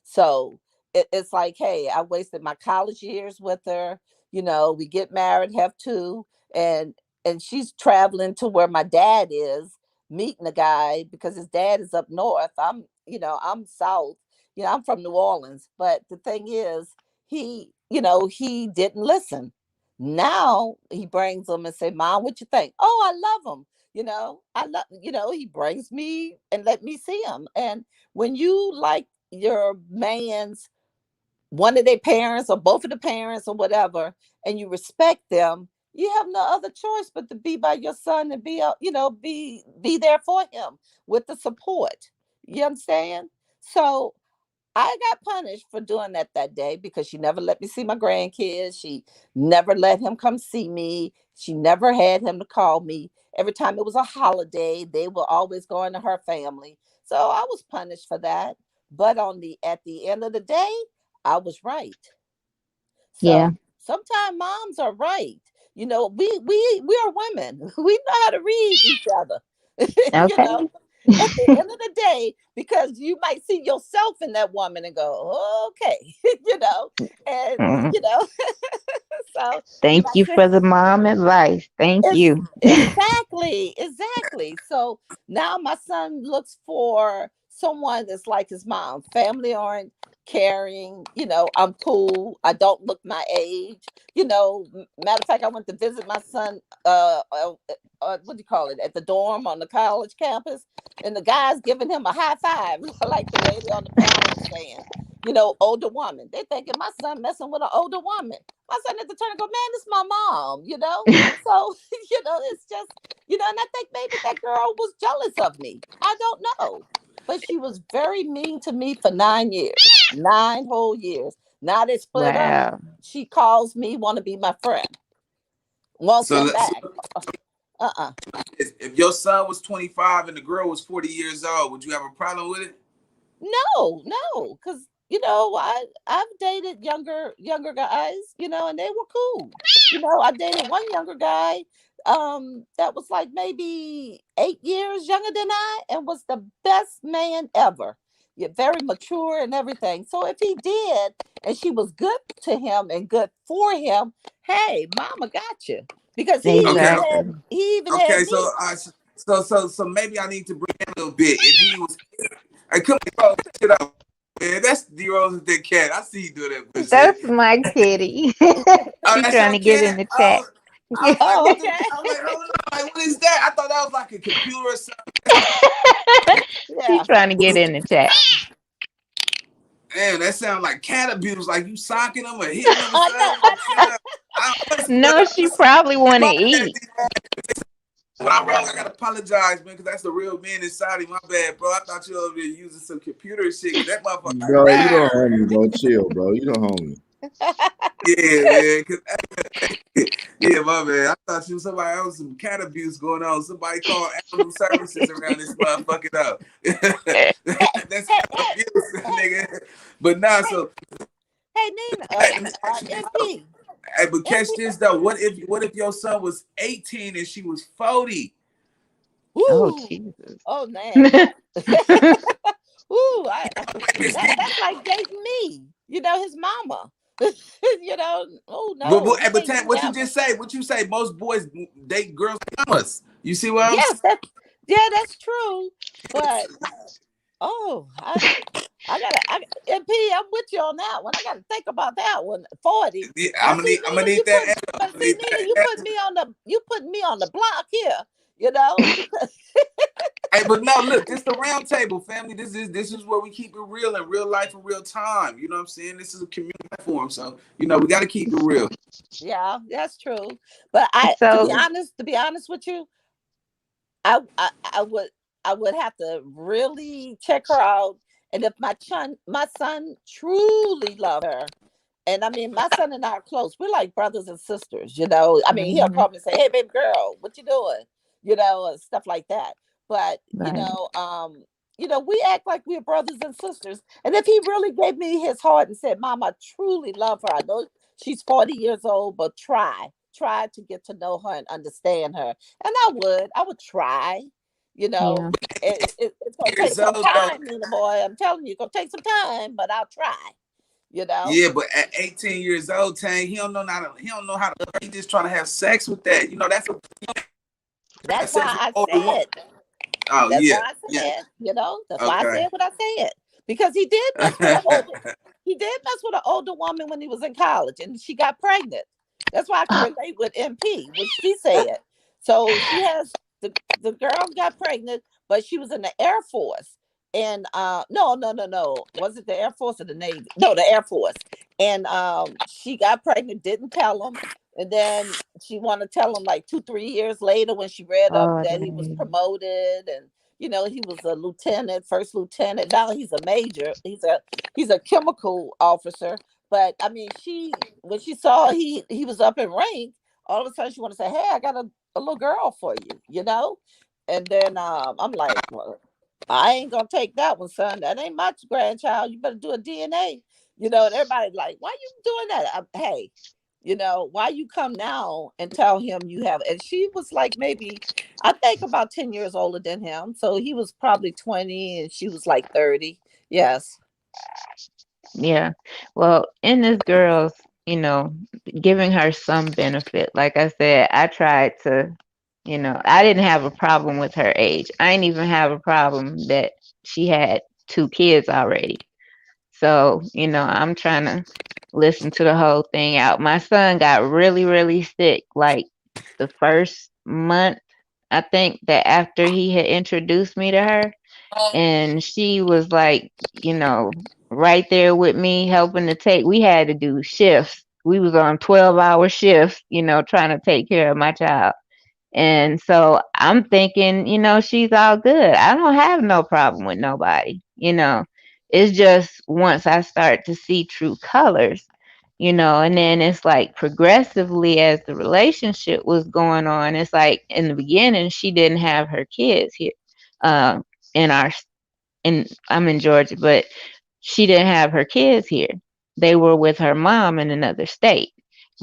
S4: So it's like, hey, I wasted my college years with her. We get married, have two, and she's traveling to where my dad is, meeting a guy because his dad is up north. I'm south. I'm from New Orleans. But the thing is, he didn't listen. Now he brings them and say, Mom, what you think? Oh, I love him. I love, he brings me and let me see him. And when you like your man's one of their parents or both of the parents or whatever, and you respect them, you have no other choice but to be by your son and be there for him with the support. You understand? So I got punished for doing that day because she never let me see my grandkids. She never let him come see me. She never had him to call me. Every time it was a holiday, they were always going to her family. So I was punished for that. But at the end of the day, I was right.
S5: Yeah.
S4: So sometimes moms are right. We are women. We know how to read each other. you know,
S5: Okay.
S4: at the end of the day, because you might see yourself in that woman and go, okay, and
S5: Mm.
S4: so
S5: Thank you
S4: like
S5: for the mom advice. Thank
S4: it's
S5: you.
S4: exactly. So now my son looks for someone that's like his mom. Family aren't caring. I'm cool. I don't look my age. Matter of fact, I went to visit my son. What do you call it? At the dorm on the college campus, and the guy's giving him a high five, like the lady on the panel was saying. Older woman. They thinking my son messing with an older woman. My son had to turn and go, man, this is my mom. So, it's just, and I think maybe that girl was jealous of me. I don't know. But she was very mean to me for 9 years, 9 whole years. Now they split up.
S5: Wow.
S4: She calls me, want to be my friend, wants
S1: So,
S4: him
S1: so
S4: back. Uh-uh.
S1: if your son was 25 and the girl was 40 years old, would you have a problem with it?
S4: No, because I've dated younger guys, and they were cool. I dated one younger guy, that was like maybe 8 years younger than I, and was the best man ever. Yeah, very mature and everything. So if he did, and she was good to him and good for him, hey, mama got you, because
S1: Okay,
S5: Exactly.
S4: he even had
S1: okay. So,
S4: me.
S1: so maybe I need to bring in a little bit. If he was, I come on, shit up, man. That's D Rose and Dick Cat. I see you do that bullshit.
S5: That's my kitty.
S1: Oh,
S5: She
S1: that's
S5: trying
S1: your
S5: to get in
S1: cat.
S5: the chat.
S1: Oh, I was like,
S4: Oh,
S1: what the?
S4: okay.
S1: I was like, hold on, like, what is that? I thought that was like a computer or something.
S5: She
S4: Yeah.
S5: trying to get in the chat.
S1: Damn, that sounds like cat abuse, like you socking them or hitting them or
S4: I know.
S1: something. Like, shut up. I
S5: No, she probably want to
S1: my
S5: eat.
S1: when I'm wrong, I gotta apologize, man, because that's the real man inside of my bad, bro. I thought you were over there using some computer shit, because that motherfucker like,
S2: Bro, you don't
S1: rah.
S2: home me, bro. Chill, bro. You don't home me.
S1: Yeah, man. Yeah, my man. I thought you was somebody else, some cat abuse going on. Somebody called animal services around this motherfucker up.
S4: hey,
S1: That's
S4: hey,
S1: cat
S4: hey,
S1: abuse, nigga. But nah,
S4: hey,
S1: so
S4: hey, Nina,
S1: let me ask you this though.
S4: MP,
S1: Hey, but catch
S4: MP.
S1: this though. What if your son was 18 and she was 40?
S5: Oh,
S4: Woo!
S5: Jesus.
S4: Oh man, that. Ooh, that's like dating me. His mama. Oh no, we
S1: But
S4: can't do
S1: what you
S4: that one.
S1: just say? What you say? Most boys date girls mamas. You see what I'm
S4: Yes,
S1: saying?
S4: that's true. But oh, MP, I'm with you on that one. I gotta think about that one. 40.
S1: Yeah,
S4: Now see,
S1: I'm gonna
S4: Nina,
S1: need that. I'm
S4: but
S1: gonna
S4: see,
S1: need
S4: Nina,
S1: that.
S4: you put me on the block here, because
S1: Hey, but no, look, this the round table, family. This is where we keep it real in real life in real time. You know what I'm saying? This is a community platform, so we got to keep it real.
S4: Yeah, that's true. But I,
S5: So,
S4: to be honest with you, I would have to really check her out. And if my son truly loved her, and I mean, my son and I are close. We're like brothers and sisters, you know. I mean, he'll
S5: mhm,
S4: call me and say, "Hey, baby girl, what you doing?" You know, and stuff like that. But
S5: right.
S4: we act like we're brothers and sisters. And if he really gave me his heart and said, "Mom, I truly love her. I know she's 40 years old, but try to get to know her and understand her." And I would try. You know,
S5: Yeah.
S4: it's gonna take
S1: Years
S4: some
S1: old though.
S4: time, little boy. I'm telling you, it's gonna take some time, but I'll try. You know.
S1: Yeah, but at 18 years old, Tang, he don't know how to. He just trying to have sex with that. That's a have
S4: That's
S1: sex
S4: why
S1: with
S4: I
S1: an older woman.
S4: said.
S1: Oh
S4: That's
S1: yeah,
S4: why I
S1: yeah.
S4: said. That's why I
S1: Okay.
S4: said what I said. Because he did mess with an older. He did mess with an older woman when he was in college, and she got pregnant. That's why I can relate with MP, what she said. So she has the girl got pregnant, but she was in the Air Force. And no, no, no, no. Was it the Air Force or the Navy? No, the Air Force. And she got pregnant, didn't tell him. And then she wanted to tell him like 2, 3 years later when she read up
S5: Oh,
S4: that he was
S5: dang.
S4: promoted, and he was a lieutenant, first lieutenant. Now he's a major. He's a chemical officer. But I mean, she when she saw he was up in rank, all of a sudden she wanted to say, "Hey, I got a little girl for you." And then I'm like, "Well, I ain't gonna take that one, son. That ain't my grandchild. You better do a DNA." And everybody like, "Why you doing that?" Hey, why you come now and tell him you have? And she was like, maybe, I think about 10 years older than him. So he was probably 20 and she was like 30. Yes.
S5: Yeah. Well, in this girl's, giving her some benefit. Like I said, I tried to, I didn't have a problem with her age. I didn't even have a problem that she had two kids already. So, I'm trying to listen to the whole thing out. My son got really, really sick like the first month, I think, that after he had introduced me to her. And she was like, right there with me, helping to we had to do shifts. We was on 12-hour shifts, trying to take care of my child. And so I'm thinking, she's all good. I don't have no problem with nobody. It's just once I start to see true colors, and then it's like progressively as the relationship was going on, it's like in the beginning, she didn't have her kids here, in our, and I'm in Georgia, but she didn't have her kids here. They were with her mom in another state.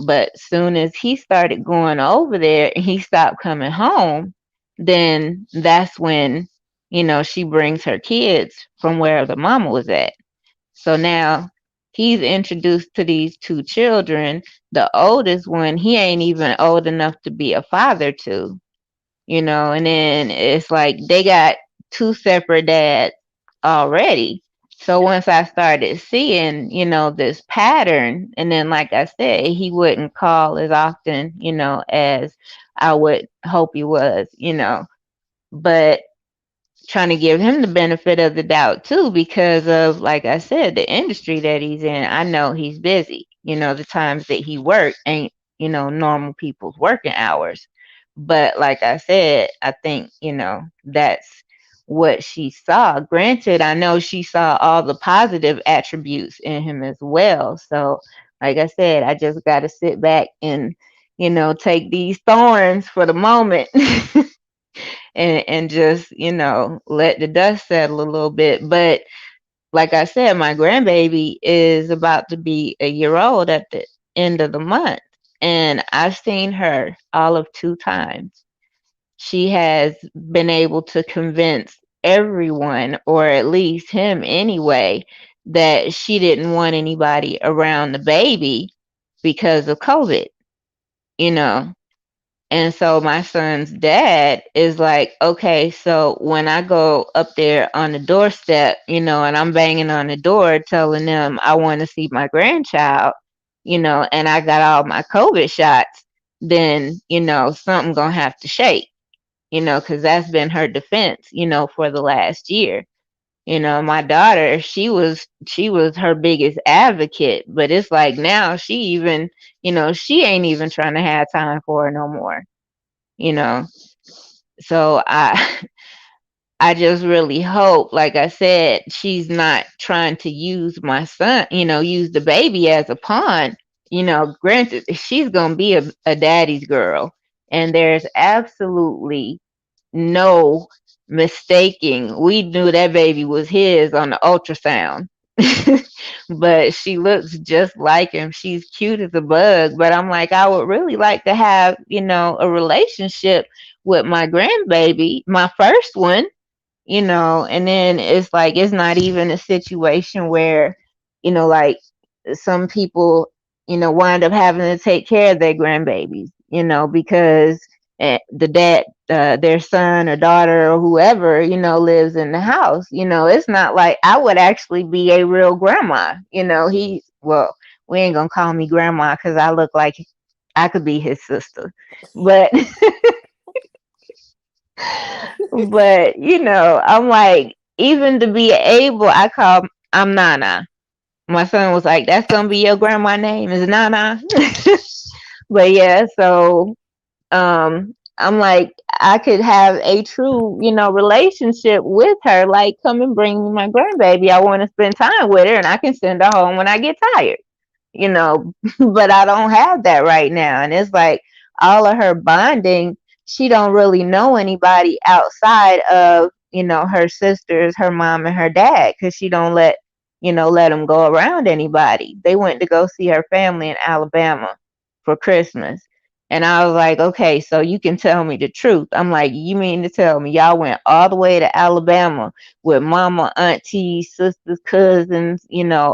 S5: But soon as he started going over there and he stopped coming home, then that's when, she brings her kids from where the mama was at. So now he's introduced to these two children. The oldest one, he ain't even old enough to be a father to. And then it's like they got two separate dads already. So once I started seeing, this pattern, and then like I said, he wouldn't call as often, as I would hope he was. But trying to give him the benefit of the doubt too, because of, like I said, the industry that he's in. I know he's busy. The times that he work ain't, normal people's working hours. But like I said, I think, that's what she saw. Granted, I know she saw all the positive attributes in him as well. So like I said, I just got to sit back and, take these thorns for the moment. And just let the dust settle a little bit. But like I said, my grandbaby is about to be a year old at the end of the month, and I've seen her all of two times. She has been able to convince everyone, or at least him anyway, that she didn't want anybody around the baby because of COVID. And so my son's dad is like, okay, so when I go up there on the doorstep, and I'm banging on the door telling them I want to see my grandchild, and I got all my COVID shots, then, something gonna have to shake. because that's been her defense, for the last year. My daughter, she was her biggest advocate, but it's like now she ain't even trying to have time for her no more, you know. So I just really hope, like I said, she's not trying to use my son, use the baby as a pawn. Granted, she's gonna be a daddy's girl, and there's absolutely no mistaking. We knew that baby was his on the ultrasound. But she looks just like him. She's cute as a bug. But I'm like, I would really like to have, a relationship with my grandbaby, my first one, and then it's like it's not even a situation where, like some people, wind up having to take care of their grandbabies, because the dad, their son or daughter or whoever, lives in the house. It's not like I would actually be a real grandma. Well, we ain't gonna call me grandma because I look like I could be his sister, but but I'm like, even to be able, I'm Nana. My son was like, "That's gonna be your grandma name is Nana." But yeah, so I'm like, I could have a true, relationship with her. Like, come and bring me my grandbaby. I want to spend time with her, and I can send her home when I get tired. But I don't have that right now. And it's like all of her bonding, she don't really know anybody outside of, her sisters, her mom and her dad, because she don't let them go around anybody. They went to go see her family in Alabama for Christmas. And I was like, okay, so you can tell me the truth. I'm like, you mean to tell me y'all went all the way to Alabama with mama, aunties, sisters, cousins,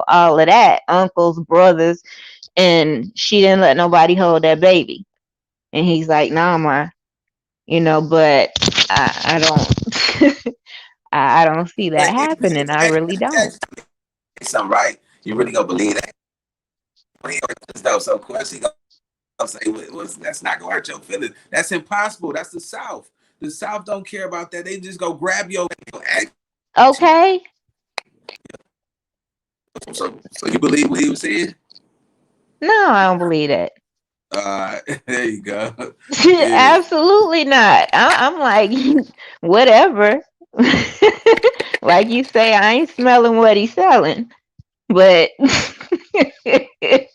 S5: all of that, uncles, brothers, and she didn't let nobody hold that baby? And he's like, nah, ma, but I don't, I don't see that
S1: But
S5: happening. I really don't.
S1: something right. You really gonna believe that? Though, so of course he gonna say, "That's not gonna hurt your feelings." That's impossible. That's the South. The South don't care about that. They just go grab your action.
S5: Okay.
S1: So you believe what he was saying?
S5: No, I don't believe that.
S1: There you go. Yeah.
S5: Absolutely not. I'm like, whatever. Like you say, I ain't smelling what he's selling. But, if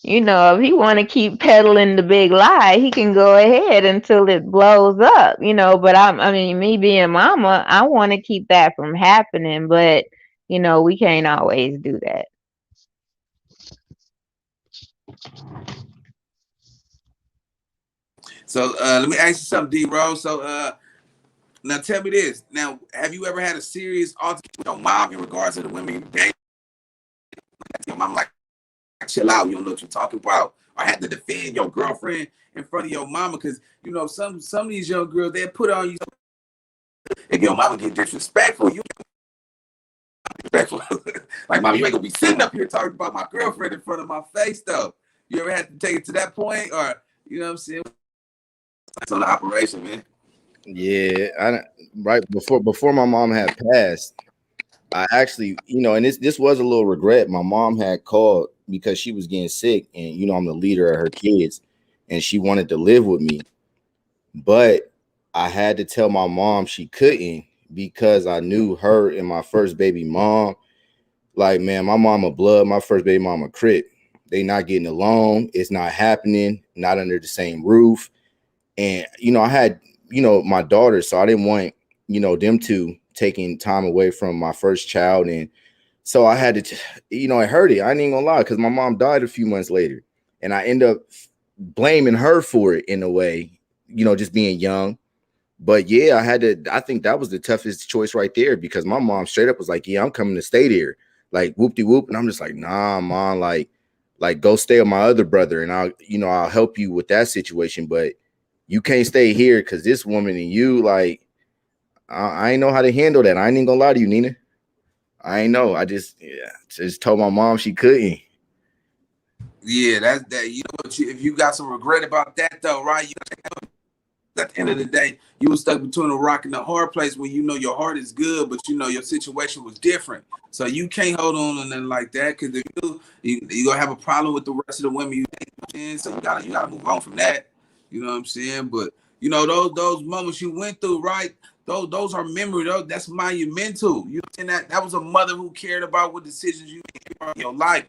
S5: he want to keep peddling the big lie, he can go ahead until it blows up, But I mean, me being mama, I want to keep that from happening. But, we can't always do that.
S1: So let me ask you something, D Rose. So now tell me this. Now, have you ever had a serious altercation with your mom in regards to the women you date? Your mom like chill out, you don't know what you're talking about. Or had to defend your girlfriend in front of your mama because some of these young girls they put on you. If your mama get disrespectful, you disrespectful. Like mama, you ain't gonna be sitting up here talking about my girlfriend in front of my face though. You ever had to take it to that point, or you know what I'm saying? That's on the operation, man.
S2: Yeah, right before my mom had passed, I actually, and this was a little regret. My mom had called because she was getting sick, and I'm the leader of her kids, and she wanted to live with me. But I had to tell my mom she couldn't because I knew her and my first baby mom. Like, man, my mama blood, my first baby mama crip. They not getting along. It's not happening. Not under the same roof. And I had my daughter, so I didn't want them two taking time away from my first child, and so I had to, it hurt it. I ain't gonna lie, because my mom died a few months later, and I end up blaming her for it in a way, just being young. But yeah, I had to. I think that was the toughest choice right there because my mom straight up was like, "Yeah, I'm coming to stay there," like whoop de whoop, and I'm just like, "Nah, mom, like go stay with my other brother, and I'll help you with that situation, but you can't stay here because this woman and you like I ain't know how to handle that. I ain't even gonna lie to you, Nina. I ain't know. I just told my mom she couldn't.
S1: Yeah, that's that. You know what? If you got some regret about that though, right? You at the end of the day, you were stuck between a rock and a hard place when you know your heart is good, but you know your situation was different. So you can't hold on to nothing like that, because if you gonna have a problem with the rest of the women you date. So you gotta move on from that. You know what I'm saying? But you know those moments you went through, right? Those are memory. That's monumental. You know what I'm saying? That was a mother who cared about what decisions you made in your life.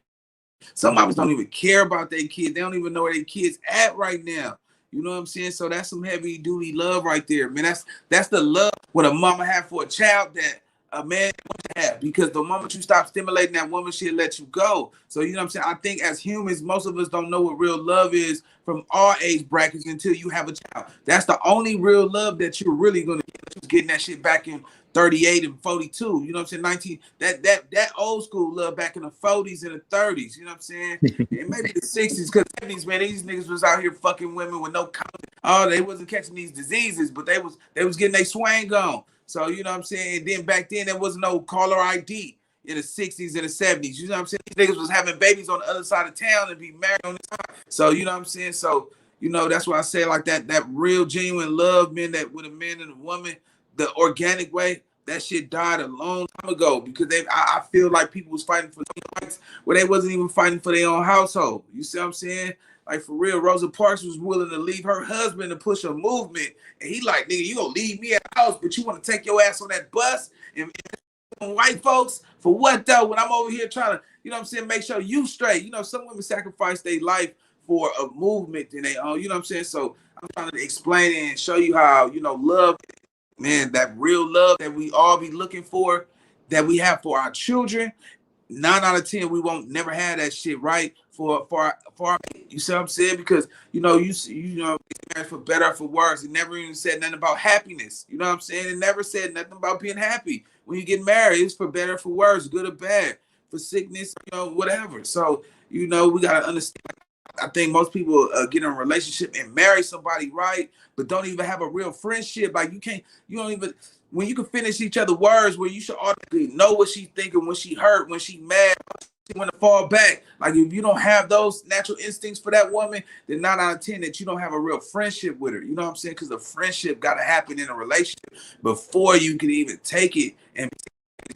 S1: Some moms don't even care about their kids. They don't even know where their kids at right now. You know what I'm saying? So that's some heavy duty love right there, man. That's the love what a mama have for a child that a man wants to have. Because the moment you stop stimulating that woman, she'll let you go. So you know what I'm saying? I think as humans, most of us don't know what real love is from our age brackets until you have a child. That's the only real love that you're really gonna get. Getting that shit back in 38 and 42, you know what I'm saying? 19, that old school love back in the 40s and the 30s, you know what I'm saying? And maybe the 60s, because 70s, man, these niggas was out here fucking women with no condom. Oh, they wasn't catching these diseases, but they was getting their swang on. So, you know what I'm saying? And then back then there was no caller ID in the 60s and the 70s. You know what I'm saying? These niggas was having babies on the other side of town and be married on the time. So, you know what I'm saying? So, you know, that's why I say like that real genuine love, man, that with a man and a woman, the organic way, that shit died a long time ago, because I feel like people was fighting for rights where they wasn't even fighting for their own household. You see what I'm saying? Like for real, Rosa Parks was willing to leave her husband to push a movement, and he like, nigga, you gonna leave me at the house, but you want to take your ass on that bus and white folks for what though? When I'm over here trying to, you know what I'm saying, make sure you straight. You know, some women sacrifice their life for a movement and they own, you know what I'm saying? So I'm trying to explain it and show you how, you know, love, man, that real love that we all be looking for, that we have for our children. 9 out of 10, we won't never have that shit, right? For our, you see what I'm saying? Because you know, you know, for better or for worse, it never even said nothing about happiness. You know what I'm saying? It never said nothing about being happy when you get married. It's for better or for worse, good or bad, for sickness, you know, whatever. So you know, we gotta understand. I think most people get in a relationship and marry somebody, right? But don't even have a real friendship. Like you don't even, when you can finish each other words where you should automatically know what she's thinking, when she hurt, when she mad, she want to fall back. Like if you don't have those natural instincts for that woman, then 9 out of 10 that you don't have a real friendship with her. You know what I'm saying? Because the friendship got to happen in a relationship before you can even take it, and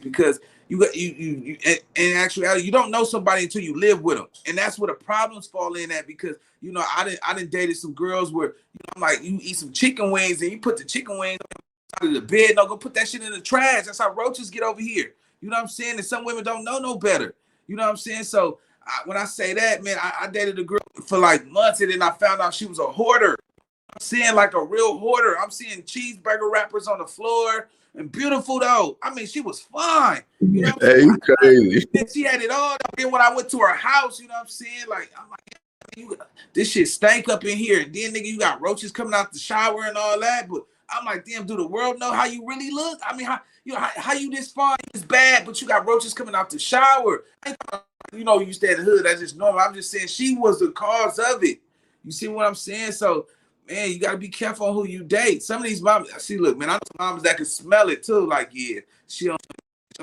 S1: because you got you in actuality you don't know somebody until you live with them, and that's where the problems fall in at. Because you know I didn't dated some girls where you know, I'm like, you eat some chicken wings and you put the chicken wings out of the bed, no, go put that shit in the trash. That's how roaches get over here. You know what I'm saying? And some women don't know no better. You know what I'm saying? So when I say that, man, I dated a girl for like months, and then I found out she was a hoarder. I'm seeing like a real hoarder. I'm seeing cheeseburger wrappers on the floor, and beautiful though. I mean, she was fine. You know what I'm
S2: Hey,
S1: saying?
S2: you crazy.
S1: Then she had it all. Then when I went to her house, you know what I'm saying? Like, I'm like, this shit stank up in here. And then nigga, you got roaches coming out the shower and all that. But I'm like, damn, do the world know how you really look? I mean, how you this fine, this bad, but you got roaches coming out the shower. You know, you stay in the hood. That's just normal. I'm just saying she was the cause of it. You see what I'm saying? So, man, you gotta be careful on who you date. Some of these moms, see, look, man, I know moms that can smell it too. Like, yeah, she'll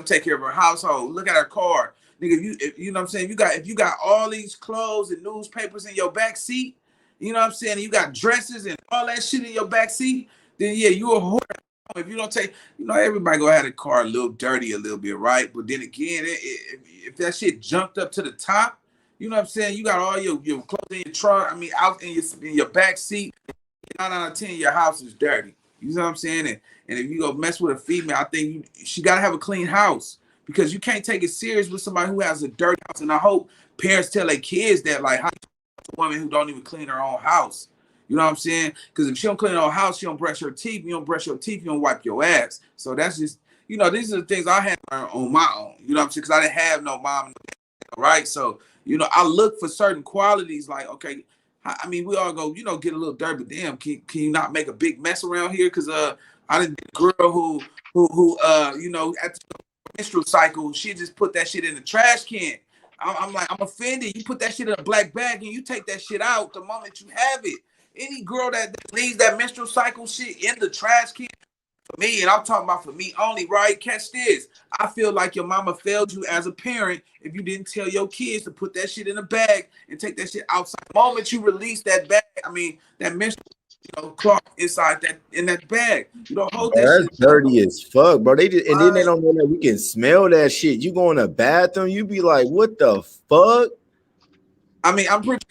S1: take care of her household. Look at her car, nigga. If you know what I'm saying, if you got all these clothes and newspapers in your back seat, you know what I'm saying, and you got dresses and all that shit in your back seat, then yeah, you a whore. If you don't take, you know, everybody gonna have the car a little dirty a little bit, right? But then again, if that shit jumped up to the top, you know what I'm saying, you got all your clothes in your trunk. I mean, out in your back seat. 9 out of 10, your house is dirty. You know what I'm saying? And if you go mess with a female, I think she got to have a clean house, because you can't take it serious with somebody who has a dirty house. And I hope parents tell their kids that, like, how a woman who don't even clean her own house. You know what I'm saying? Because if she don't clean her own house, she don't brush her teeth. You don't brush your teeth, you don't wipe your ass. So that's just, you know, these are the things I had on my own. You know what I'm saying? Because I didn't have no mom, right? So, you know, I look for certain qualities like, okay, I mean, we all go, you know, get a little dirty, but damn, can you not make a big mess around here? Because I didn't get a girl who you know, at the menstrual cycle, she just put that shit in the trash can. I'm like, I'm offended. You put that shit in a black bag and you take that shit out the moment you have it. Any girl that leaves that menstrual cycle shit in the trash can, for me, and I'm talking about for me only, right? Catch this. I feel like your mama failed you as a parent if you didn't tell your kids to put that shit in a bag and take that shit outside. The moment you release that bag, I mean, that menstrual Clark inside that in that bag. You don't hold that
S2: Bro,
S1: shit
S2: that's
S1: up.
S2: dirty as fuck, bro. They just and then they
S1: What?
S2: don't know that we can smell that shit. You go in the bathroom, you be like, what the fuck?
S1: I mean, I'm pretty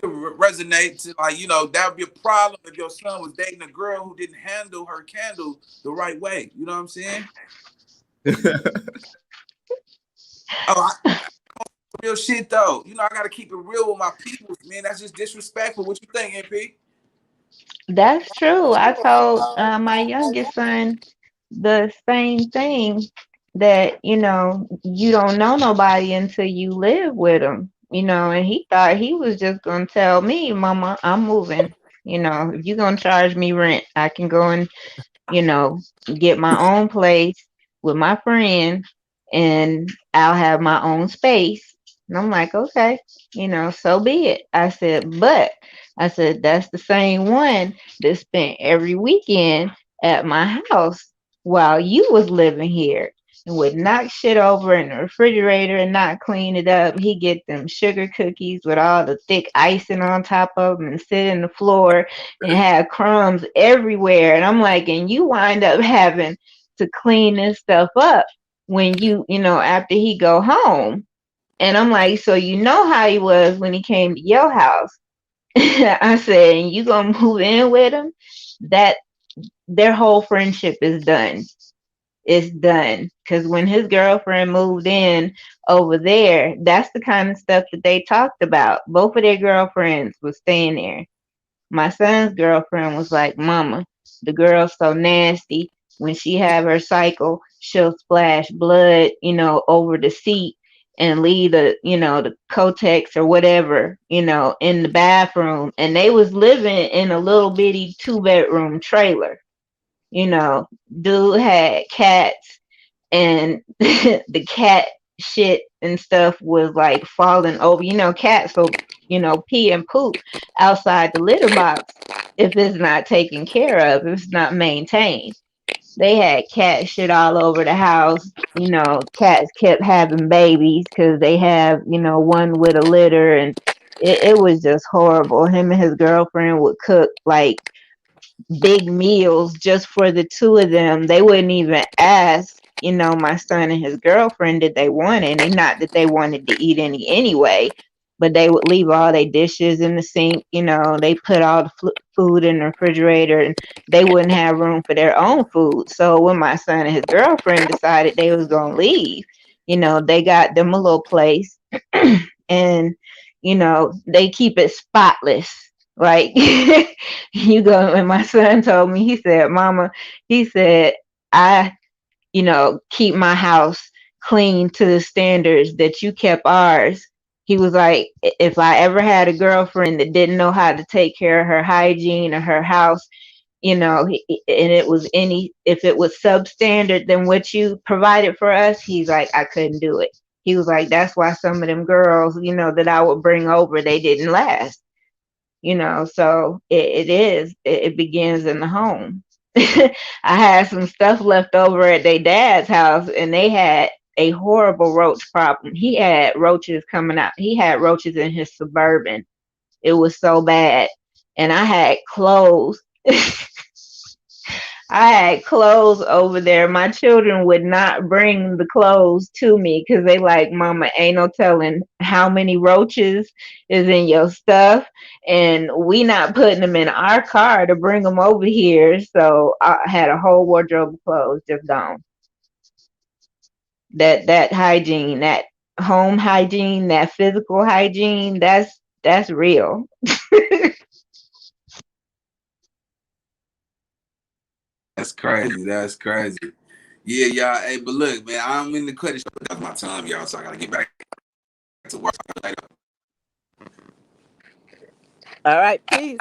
S1: resonate to like, that would be a problem if your son was dating a girl who didn't handle her candle the right way. You know what I'm saying? Oh, real shit though. I gotta keep it real with my people, man. That's just disrespectful. What you think, MP?
S5: That's true. I told my youngest son the same thing, that, you don't know nobody until you live with them, and he thought he was just going to tell me, Mama, I'm moving. If you're going to charge me rent, I can go and, you know, get my own place with my friend, and I'll have my own space. And I'm like, okay, so be it. I said, that's the same one that spent every weekend at my house while you was living here, and would knock shit over in the refrigerator and not clean it up. He get them sugar cookies with all the thick icing on top of them and sit in the floor and have crumbs everywhere. And I'm like, and you wind up having to clean this stuff up when after he go home. And I'm like, so you know how he was when he came to your house. I said, and you gonna move in with him? That their whole friendship is done. It's done. Because when his girlfriend moved in over there, that's the kind of stuff that they talked about. Both of their girlfriends was staying there. My son's girlfriend was like, Mama, the girl's so nasty. When she have her cycle, she'll splash blood, over the seat and leave the Kotex or whatever, in the bathroom. And they was living in a little bitty 2-bedroom trailer. Dude had cats, and the cat shit and stuff was like falling over. Cats will, pee and poop outside the litter box if it's not taken care of, if it's not maintained. They had cat shit all over the house. Cats kept having babies because they have, one with a litter, and it was just horrible. Him and his girlfriend would cook like big meals just for the two of them. They wouldn't even ask, my son and his girlfriend, did they want any? Not that they wanted to eat any anyway, but they would leave all their dishes in the sink. They put all the food in the refrigerator, and they wouldn't have room for their own food. So when my son and his girlfriend decided they was going to leave, they got them a little place, and, they keep it spotless. Like, and my son told me, he said, Mama, he said, I, keep my house clean to the standards that you kept ours. He was like, if I ever had a girlfriend that didn't know how to take care of her hygiene or her house, and if it was substandard than what you provided for us, he's like, I couldn't do it. He was like, that's why some of them girls, that I would bring over, they didn't last. So it begins in the home. I had some stuff left over at their dad's house, and they had a horrible roach problem. He had roaches coming out. He had roaches in his Suburban. It was so bad. And I had clothes. I had clothes over there. My children would not bring the clothes to me because they like, Mama, ain't no telling how many roaches is in your stuff, and we not putting them in our car to bring them over here. So I had a whole wardrobe of clothes just gone. That hygiene, that home hygiene, that physical hygiene, that's real.
S1: That's crazy. That's crazy. Yeah, y'all. Hey, but look, man, I'm in the credit show. That's my time, y'all. So I gotta get back to work later.
S4: All right, peace.